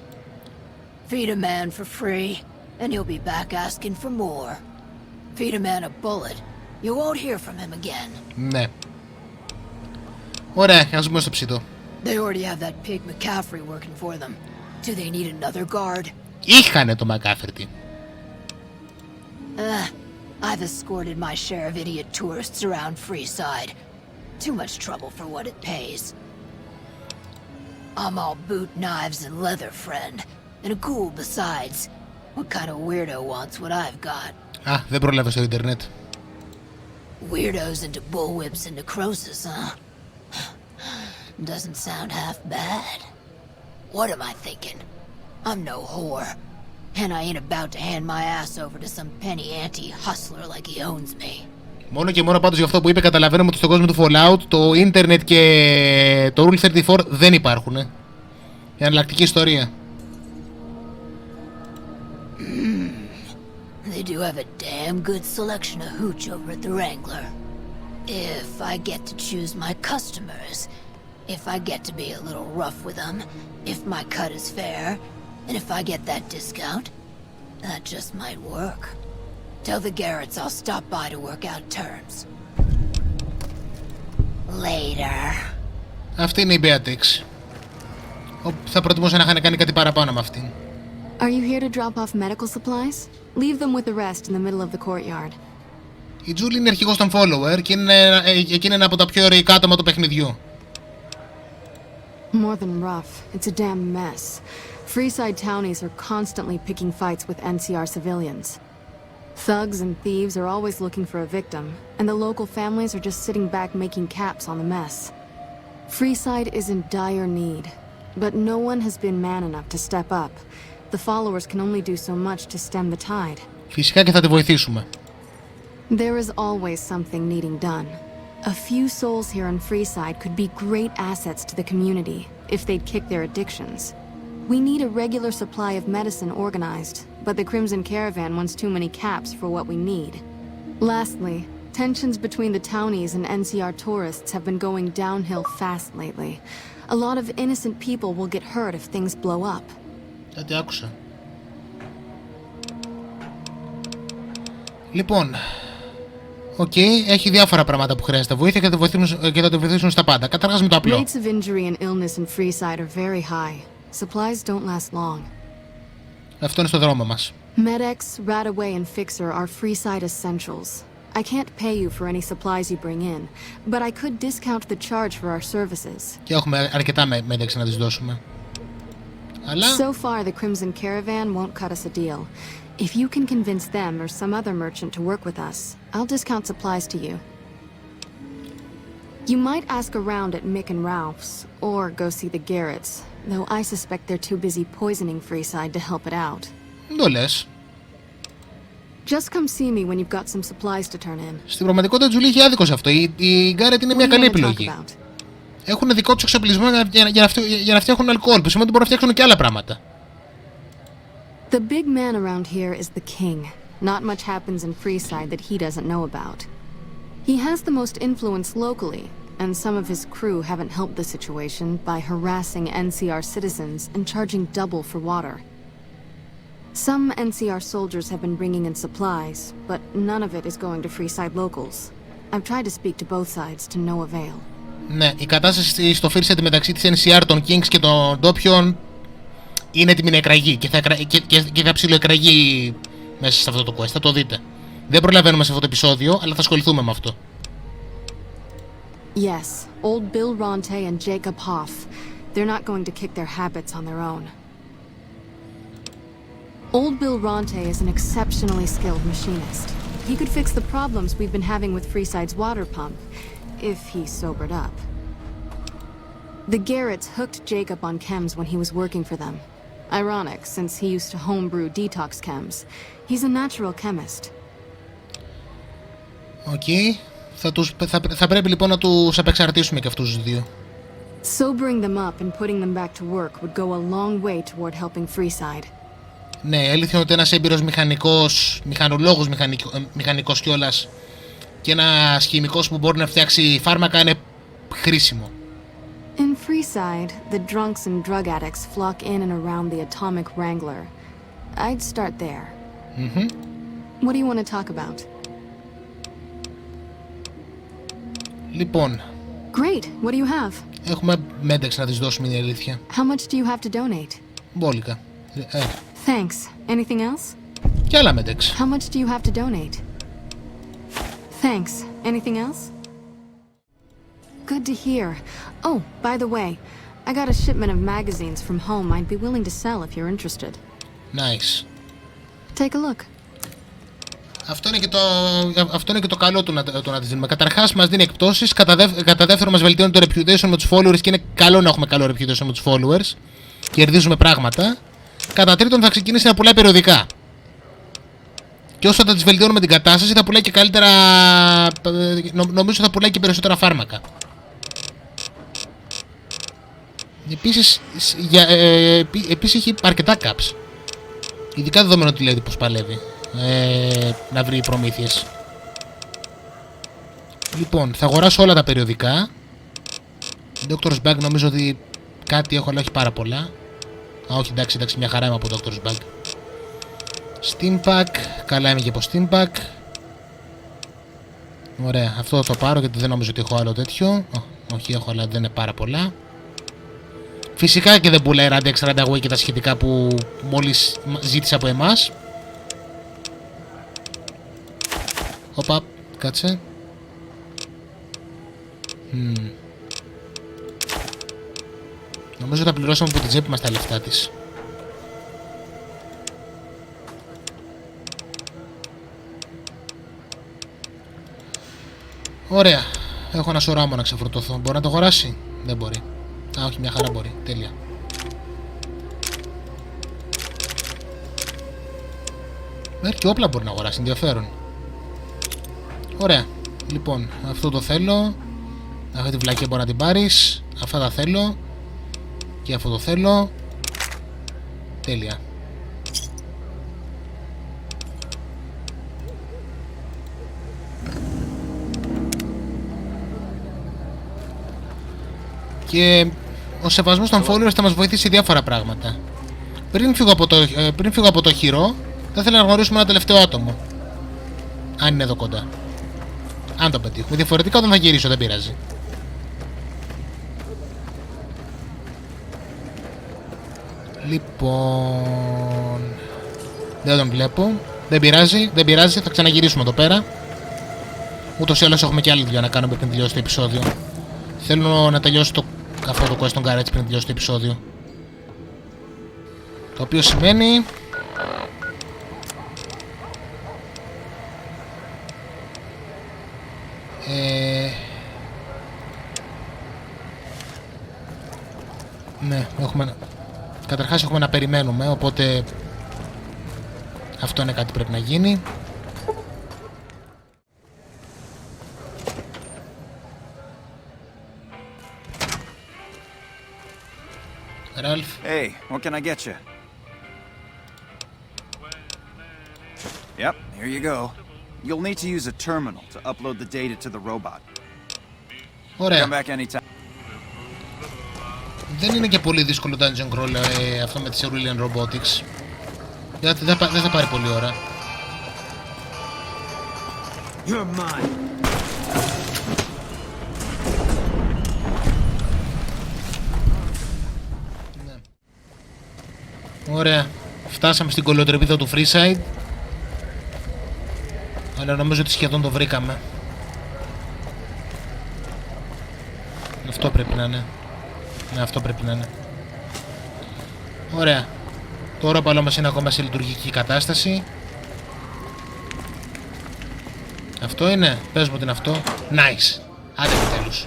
Feed a man for free, and he'll be back asking for more. Feed a man a bullet, you won't hear from him again. Ναι. Ωραία, ας μπούμε στο ψητό. They already have that pig McCaffrey working for them. Do they need another guard? Είχανε το McCaffrey. I've escorted my share of idiot tourists around Freeside. Too much trouble for what it pays. I'm all boot, knives, and leather, friend. And a ghoul besides. What kind of weirdo wants what I've got? Α, δεν πρόλαβε στο ίντερνετ. Weirdos into bullwhips and necrosis, huh? Doesn't sound half bad. What am I thinking? I'm no whore. And I ain't about to hand my ass over to some penny ante hustler like he owns me. Μόνο και μόνο πάντως για αυτό που είπε καταλαβαίνουμε ότι στον κόσμο του Fallout το ίντερνετ και το Rule 34 δεν υπάρχουν. Η εναλλακτική ιστορία. They do have a damn good selection of hooch over at the Wrangler. If I get to choose my customers, if I get to be a little rough with them, if my cut is fair, and if I get that discount, that just might work. Tell the Garrets I'll stop by to work out terms. Later. Αυτή είναι η Beatrix. Θα προτιμούσα να είχαν κάνει κάτι παραπάνω με αυτήν. Are you here to drop off medical supplies? Leave them with the rest in the middle of the courtyard. Η Julie είναι αρχηγός των follower και είναι ένα από τα πιο ωρεϊκά άτομα του παιχνιδιού. More than rough, it's a damn mess. Freeside townies are constantly picking fights with NCR civilians. Thugs and thieves are always looking for a victim, and the local families are just sitting back making caps on the mess. Freeside is in dire need, but no one has been man enough to step up. The followers can only do so much to stem the tide. Φυσικά και θα τη βοηθήσουμε. There is always something needing done. A few souls here in Freeside could be great assets to the community if they'd kick their addictions. We need a regular supply of medicine organized, but the Crimson Caravan wants too many caps for what we need. Lastly, tensions between the townies and NCR tourists have been going downhill fast lately. A lot of innocent people will get hurt if things blow up. Κάτι άκουσα. Λοιπόν, έχει διάφορα πράγματα που χρειάζεται βοήθεια και θα το βοηθήσουν στα πάντα. Καταρχάς με το απλό. Rates of injury and illness in Freeside are very high. Supplies don't last long. Αυτό είναι στο δρόμο μας. Med-X, Radaway and Fixer are Freeside essentials. I can't pay you for any supplies you bring in, but I could discount the charge for our services. Και έχουμε αρκετά Med-X να τις δώσουμε. Αλλά... So far, the Crimson Caravan won't cut us a deal. If you can convince them or some other merchant to work with us, I'll discount supplies to you. You might ask around at Mick and Ralph's, or go see the Garrets, though I suspect they're too busy poisoning Freeside to help it out. Δουλειές. Just come see me when you've got some supplies to turn in. Στην πραγματικότητα, Τζουλή είχε άδικο σε αυτό. Η Garret είναι μια καλή επιλογή. Έχουν δικό τους εξοπλισμό για να φτιάχνουν αλκοόλ, που σημαίνει ότι μπορούν να φτιάξουν και άλλα πράγματα. The big man around here is the king. Not much happens in Freeside that he doesn't know about. He has the most influence locally, and some of his crew haven't helped the situation by harassing NCR citizens and charging double for water. Some NCR soldiers have been bringing in supplies, but none of it is going to Freeside locals. I've tried to speak to both sides to no avail. Ναι, η κατάσταση στο Freeside μεταξύ της NCR, των Kings και των ντόπιων είναι έτοιμη να εκραγεί και θα ψιλοεκραγεί μέσα σε αυτό το quest, θα το δείτε. Δεν προλαβαίνουμε σε αυτό το επεισόδιο, αλλά θα ασχοληθούμε με αυτό. Yes, old Bill Ronte and Jacob Hoff. They're not going to kick their habits on their own. Old Bill Ronte is an exceptionally skilled machinist. He could fix the problems we've been having with Freeside's water pump, if he sobered up. The Garrets hooked Jacob on chems when he was working for them. Ironic, since he used to homebrew detox chems. He's a natural chemist. Okay. Θα πρέπει λοιπόν να τους απεξαρτήσουμε και αυτούς τους δύο. Sobering them up and putting them back to work would go a long way toward helping Freeside. Ναι, αλήθεια είναι ότι ένας έμπειρος μηχανολόγος μηχανικός κιόλας και ένας χημικός που μπορεί να φτιάξει φάρμακα είναι χρήσιμο. In Freeside, the drunks and drug addicts flock in and around the atomic wrangler. I'd start there. Mm-hmm. What do you want to talk about? Λοιπόν. Great. What do you have? Έχουμε Medex να της δώσουμε, η αλήθεια. How much do you have to donate? Μπόλικα. Thanks. Anything else? Κι άλλα Medex. How much do you have to donate? Thanks. Anything else? Good to hear. Oh, by the way, I got a shipment of magazines from home I'd be willing to sell if you're interested. Nice. Take a look. Αυτό είναι και το καλό του να τις δίνουμε. Καταρχάς μας δίνει εκπτώσεις, κατά δεύτερο μας βελτιώνει το reputation με τους followers και είναι καλό να έχουμε καλό reputation με τους followers. Κερδίζουμε πράγματα. Κατά τρίτον θα ξεκινήσει να πουλάει περιοδικά. Και όσο θα τις βελτιώνουμε την κατάσταση θα πουλάει και καλύτερα, νομίζω θα πουλάει και περισσότερα φάρμακα. Επίσης έχει αρκετά caps. Ειδικά δεδομένο ότι λέει πως παλεύει να βρει προμήθειες. Λοιπόν, θα αγοράσω όλα τα περιοδικά. Doctor's Bag νομίζω ότι κάτι έχω, αλλά όχι πάρα πολλά. Α, όχι, εντάξει, μια χαρά είμαι από Doctor's Bag. Steam Pack, καλά είμαι και από Steam Pack. Ωραία, αυτό θα το πάρω γιατί δεν νομίζω ότι έχω άλλο τέτοιο. Όχι, έχω, αλλά δεν είναι πάρα πολλά. Φυσικά και δεν πουλάει Radix, Radaway και τα σχετικά που μόλις ζήτησε από εμάς. Οπα, κάτσε. Νομίζω θα πληρώσαμε από την τσέπη μας τα λεφτά της. Ωραία. Έχω ένα σωράμο να ξεφορτωθώ. Μπορεί να το αγοράσει? Δεν μπορεί. Α, όχι, μια χαρά μπορεί. Τέλεια. Μέχρι και όπλα μπορεί να αγοράσει. Ενδιαφέρον. Ωραία. Λοιπόν, αυτό το θέλω. Αυτή τη βλακία μπορεί να την πάρεις. Αυτά τα θέλω. Και αυτό το θέλω. Τέλεια. Και ο σεβασμός των followers θα μας βοηθήσει σε διάφορα πράγματα. Πριν φύγω από το χειρό, θα ήθελα να γνωρίσουμε ένα τελευταίο άτομο. Αν είναι εδώ κοντά. Αν το πετύχουμε. Διαφορετικά όταν θα γυρίσω, δεν πειράζει. Λοιπόν... δεν τον βλέπω. Δεν πειράζει, θα ξαναγυρίσουμε εδώ πέρα. Ούτως ή άλλως έχουμε και άλλη δουλειά να κάνουμε πριν τελειώσει το επεισόδιο. Θέλω να τελειώσω αυτό το quest των Garrets πριν τελειώσει το επεισόδιο. Το οποίο σημαίνει... ναι, καταρχάς έχουμε να περιμένουμε, οπότε αυτό είναι κάτι που πρέπει να γίνει. Ralph. Hey, what can I get you? Yep, here you go. You'll need to use a terminal to upload the data to the robot. Ωραία. Come back anytime. Δεν είναι και πολύ δύσκολο dungeon crawl αυτό με τη Cerulean Robotics. Δεν θα πάρει πολύ ώρα. You're mine. Ωραία. Φτάσαμε στην κολοτρεπίδα του Freeside. Αλλά νομίζω ότι σχεδόν το βρήκαμε. Αυτό πρέπει να είναι. Ναι, αυτό πρέπει να είναι. Ωραία. Το ρόπαλό μας είναι ακόμα σε λειτουργική κατάσταση. Αυτό είναι. Πες μου ότι είναι αυτό. Nice. Άντε επιτέλους.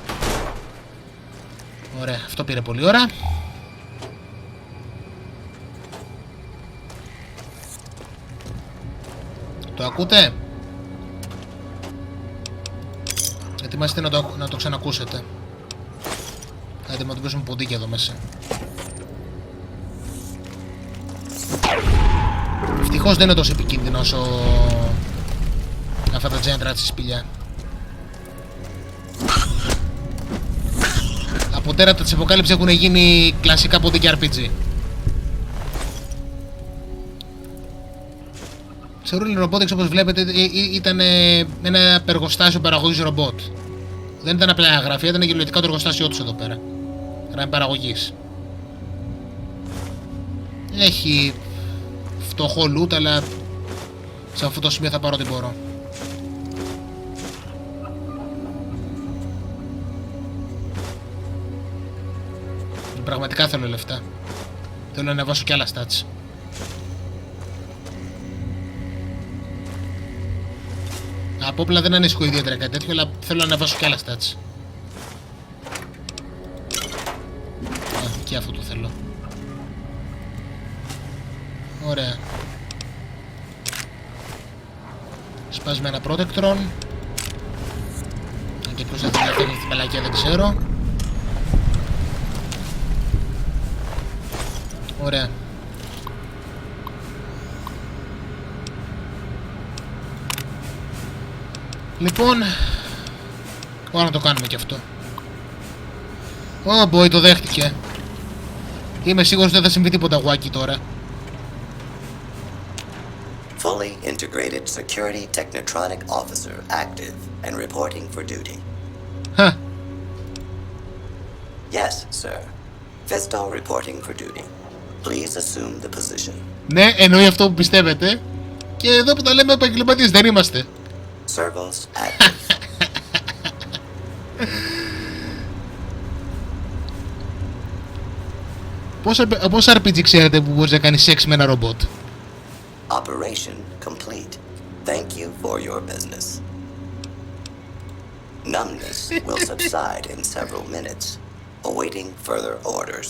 Ωραία. Αυτό πήρε πολύ ώρα. Το ακούτε? Ετοιμάστε να το ξανακούσετε. Θα αντιμετωπίσουμε ποντίκια εδώ μέσα. Ευτυχώς δεν είναι τόσο επικίνδυνο όσο αυτά τα giant rats στη σπηλιά. Από τέρατα της αποκάλυψης έχουν γίνει κλασικά ποντίκια RPG. Σε Ruling Robotics, όπως βλέπετε, ήταν ένα εργοστάσιο παραγωγής ρομπότ. Δεν ήταν απλά γραφεία, ήταν κυριολεκτικά το εργοστάσιό τους εδώ πέρα. Γραμμή παραγωγής. Έχει φτωχό loot, αλλά σε αυτό το σημείο θα πάρω ό,τι μπορώ. Πραγματικά θέλω λεφτά. Θέλω να ανεβάσω κι άλλα stats. Απόπλα δεν ανησυχώ ιδιαίτερα κάτι τέτοιο, αλλά θέλω να ανεβάσω κι άλλα stats. Και αυτό το θέλω. Ωραία. Σπάζουμε ένα protectron. Αν και ποιος θα θέλει να φέρει την παλακιά δεν ξέρω. Ωραία. Λοιπόν, μπορούμε να το κάνουμε και αυτό. Oh boy, το δέχτηκε. Είμαι σίγουρος ότι δεν θα συμβεί τίποτα wacky τώρα. Fully integrated security technotronic officer active and reporting for duty. Huh. Yes, sir. Fisto reporting for duty. Please assume the position. Ναι, εννοεί αυτό που πιστεύετε. Και εδώ που τα λέμε επαγγελματίες δεν είμαστε. Servos active. Πόσα RPG ξέρετε που μπορείς να κάνεις σεξ με ένα ρομπότ? Operation complete. Thank you for your business. Numbness will subside in several minutes, awaiting further orders.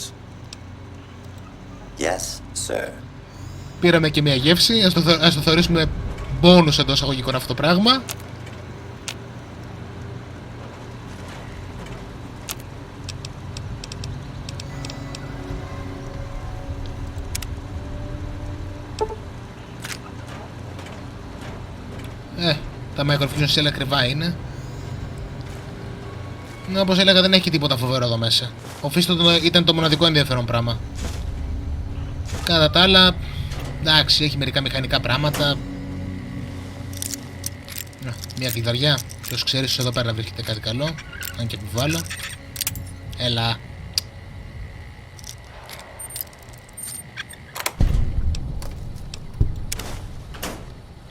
Yes, sir. Πήραμε και μια γεύση, ας το θεωρήσουμε bonus εντός αγωγικών αυτό το πράγμα. Τα microfusion cell ακριβά είναι. Όπως έλεγα, δεν έχει τίποτα φοβερό εδώ μέσα. Ο Φίστο ήταν το μοναδικό ενδιαφέρον πράγμα. Κατά τα άλλα, εντάξει, έχει μερικά μηχανικά πράγματα. Μια κλειδαριά. Ποιος ξέρει, εδώ πέρα βρίσκεται κάτι καλό. Αν και επιβάλλω. Έλα.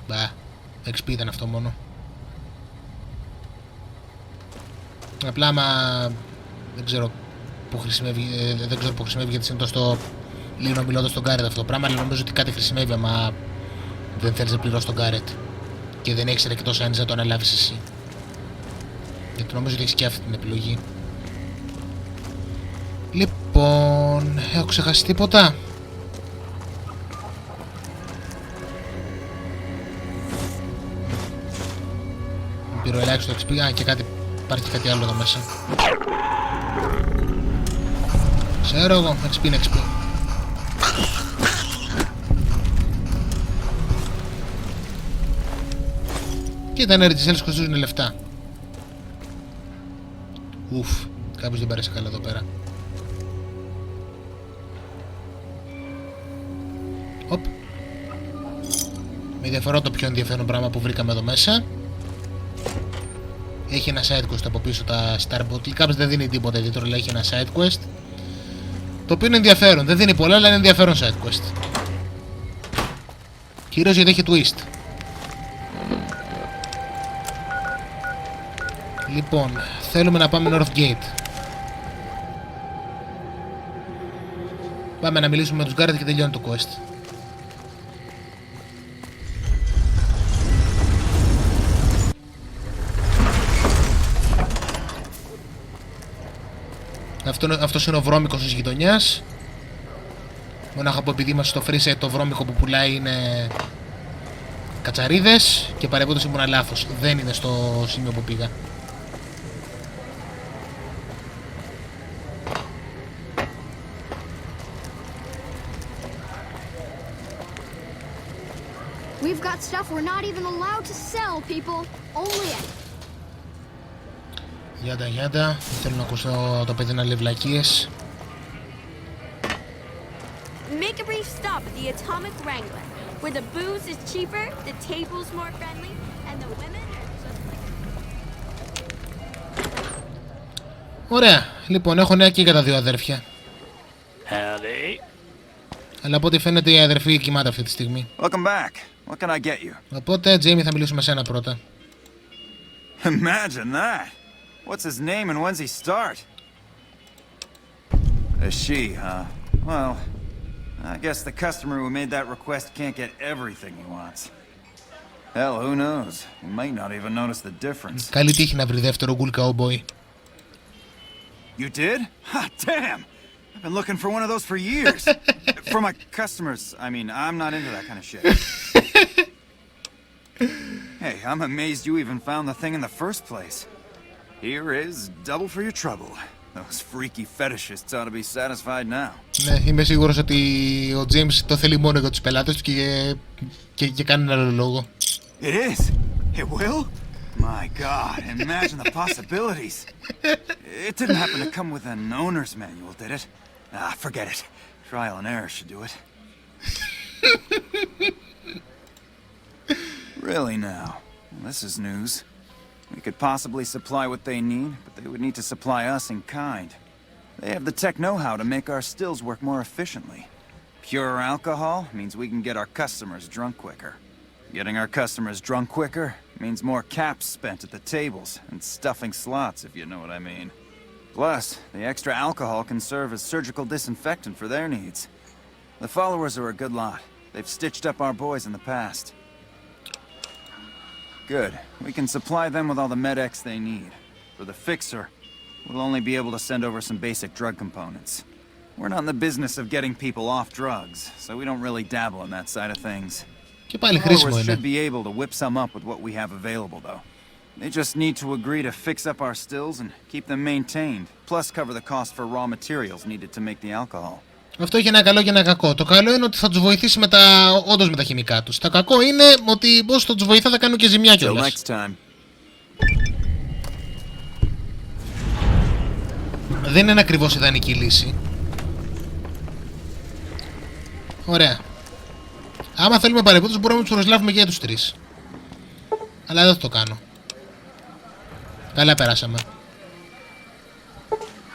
Μπα. XP ήταν αυτό μόνο. Απλά άμα δεν ξέρω που χρησιμεύει, γιατί είναι τόσο λίγο μιλώντας στον Garret αυτό το πράγμα, αλλά νομίζω ότι κάτι χρησιμεύει άμα δεν θέλεις να πληρώσεις τον Garret και δεν έχεις αρκετό σάνις να το αναλάβεις εσύ. Γιατί νομίζω ότι έχεις και αυτή την επιλογή. Λοιπόν, έχω ξεχάσει τίποτα? Πήρω ελάχιστο XP, και κάτι, υπάρχει κάτι άλλο εδώ μέσα. Ξέρω εγώ, XP είναι XP. Και τα energy cells κοστίζουν λεφτά. Ουφ, κάποιος δεν πέρασε καλά εδώ πέρα. Οπ. Με διαφορά το πιο ενδιαφέρον πράγμα που βρήκαμε εδώ μέσα. Έχει ένα side quest από πίσω τα Star Bottle. Κάποιος δεν δίνει τίποτα ιδιαίτερο, αλλά έχει ένα side quest. Το οποίο είναι ενδιαφέρον. Δεν δίνει πολλά, αλλά είναι ενδιαφέρον side quest. Κυρίως γιατί έχει twist. Λοιπόν, θέλουμε να πάμε North Gate. Πάμε να μιλήσουμε με τους Garret και τελειώνει το quest. Αυτός είναι ο βρώμικος της γειτονιάς. Μονάχα από επειδή είμαστε στο Freeside, το βρώμικο που πουλάει είναι κατσαρίδες και παρεμπόντως ήμουν λάθος. Δεν είναι στο σημείο που πήγα. We've got stuff we're not even allowed to sell, people. Only it. Γιάντα, θέλω να ακούσω το παιδί να λέει βλακίες. Make a brief stop at the Atomic Wrangler, where the booze is cheaper, the tables more friendly, and the women are just like... Ωραία, λοιπόν, έχω νέα και για τα δύο αδέρφια. Howdy. Αλλά από ό,τι φαίνεται η αδερφή κοιμάται αυτή τη στιγμή. Welcome back. What can I get you? Οπότε, Τζέιμι, θα μιλήσουμε με σένα πρώτα. Imagine that. What's his name and when's he start? A she, huh? Well, I guess the customer who made that request can't get everything he wants. Hell, who knows? He might not even notice the difference. Καλή τύχη να βρει δεύτερο γκουλ καουμπόι. You did? Ha, damn! I've been looking for one of those for years. For my customers. I mean, I'm not into that kind of shit. Hey, I'm amazed you even found the thing in the first place. Here is double for your trouble. Those freaky fetishists ought to be satisfied now. Ναι, είμαι σίγουρος ότι ο James το θέλει μόνο για τους πελάτες του και κάνει ένα άλλο λόγο. It is. It will? My God, imagine the possibilities. It didn't happen to come with an owner's manual, did it? Ah, forget it. Trial and error should do it. Really now? This is news. We could possibly supply what they need, but they would need to supply us in kind. They have the tech know-how to make our stills work more efficiently. Pure alcohol means we can get our customers drunk quicker. Getting our customers drunk quicker means more caps spent at the tables and stuffing slots, if you know what I mean. Plus, the extra alcohol can serve as surgical disinfectant for their needs. The followers are a good lot. They've stitched up our boys in the past. Good. We can supply them with all the med-X they need. For the fixer, we'll only be able to send over some basic drug components. We're not in the business of getting people off drugs, so we don't really dabble in that side of things. Followers should be able to whip some up with what we have available, though. They just need to agree to fix up our stills and keep them maintained, plus cover the cost for raw materials needed to make the alcohol. Αυτό έχει ένα καλό και ένα κακό. Το καλό είναι ότι θα τους βοηθήσει όντως με τα χημικά τους. Το κακό είναι ότι όσο θα τους βοηθά θα κάνουν και ζημιά κιόλας. Δεν είναι ακριβώς ιδανική λύση. Ωραία. Άμα θέλουμε παρεμπόντως μπορούμε να τους προσλάβουμε και για τους τρεις. Αλλά δεν θα το κάνω. Καλά περάσαμε.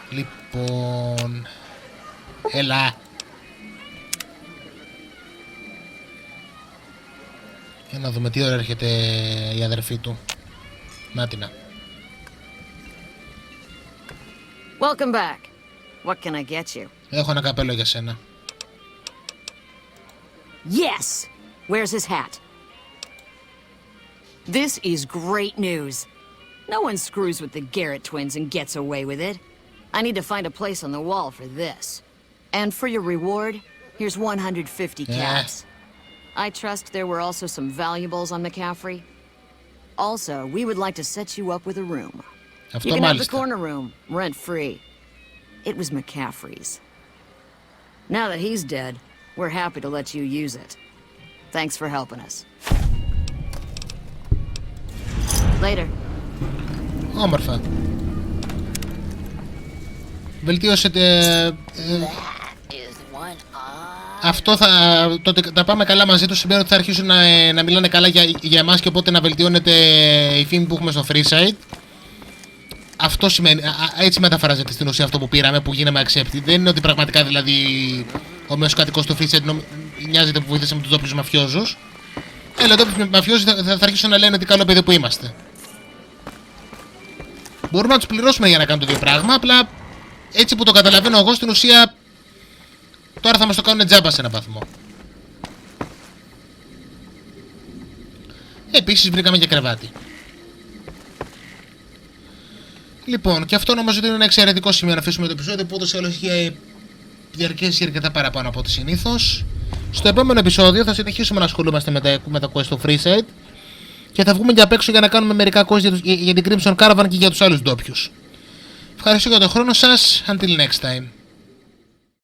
Λοιπόν... Έλα. Για να δούμε τι ώρα έρχεται η αδερφή του. Νάτινα. Welcome back. What can I get you? Έχω ένα καπέλο για σένα. Yes! Where's his hat? This is great news. No one screws with the Garret twins and gets away with it. I need to find a place on the wall for this. And for your reward, here's 150 caps. I trust there were also some valuables on McCaffrey. Also, we would like to set you up with a room. You can have the corner room, rent-free. It was McCaffrey's. Now that he's dead, we're happy to let you use it. Thanks for helping us. Later. Όμορφα. Βελτίωσετε... Αυτό θα... Τότε τα πάμε καλά μαζί τους, σημαίνει ότι θα αρχίσουν να μιλάνε καλά για εμάς και οπότε να βελτιώνεται η φήμη που έχουμε στο Freeside. Αυτό σημαίνει... Έτσι μεταφράζεται στην ουσία αυτό που πήραμε, που γίναμε accepted. Δεν είναι ότι πραγματικά δηλαδή ο μέσος κατοικός του Freeside νοιάζεται που βοηθήσαμε τους ντόπιους μαφιόζους. Οι ντόπιους μαφιόζοι θα αρχίσουν να λένε ότι καλό παιδί που είμαστε. Μπορούμε να τους πληρώσουμε για να κάνουν το ίδιο πράγμα, απλά έτσι που το καταλαβαίνω εγώ στην ουσία Τώρα θα μας το κάνουν τζάμπα σε έναν βαθμό. Επίσης βρήκαμε και κρεβάτι. Λοιπόν, και αυτό νομίζω ότι είναι ένα εξαιρετικό σημείο να αφήσουμε το επεισόδιο που ούτως ή άλλως είχε διαρκέσει αρκετά παραπάνω από ό,τι συνήθως. Στο επόμενο επεισόδιο θα συνεχίσουμε να ασχολούμαστε με τα quest στο Freeside και θα βγούμε για απ' έξω για να κάνουμε μερικά quest για την Crimson Caravan και για τους άλλους ντόπιους. Ευχαριστώ για τον χρόνο σας. Until next time.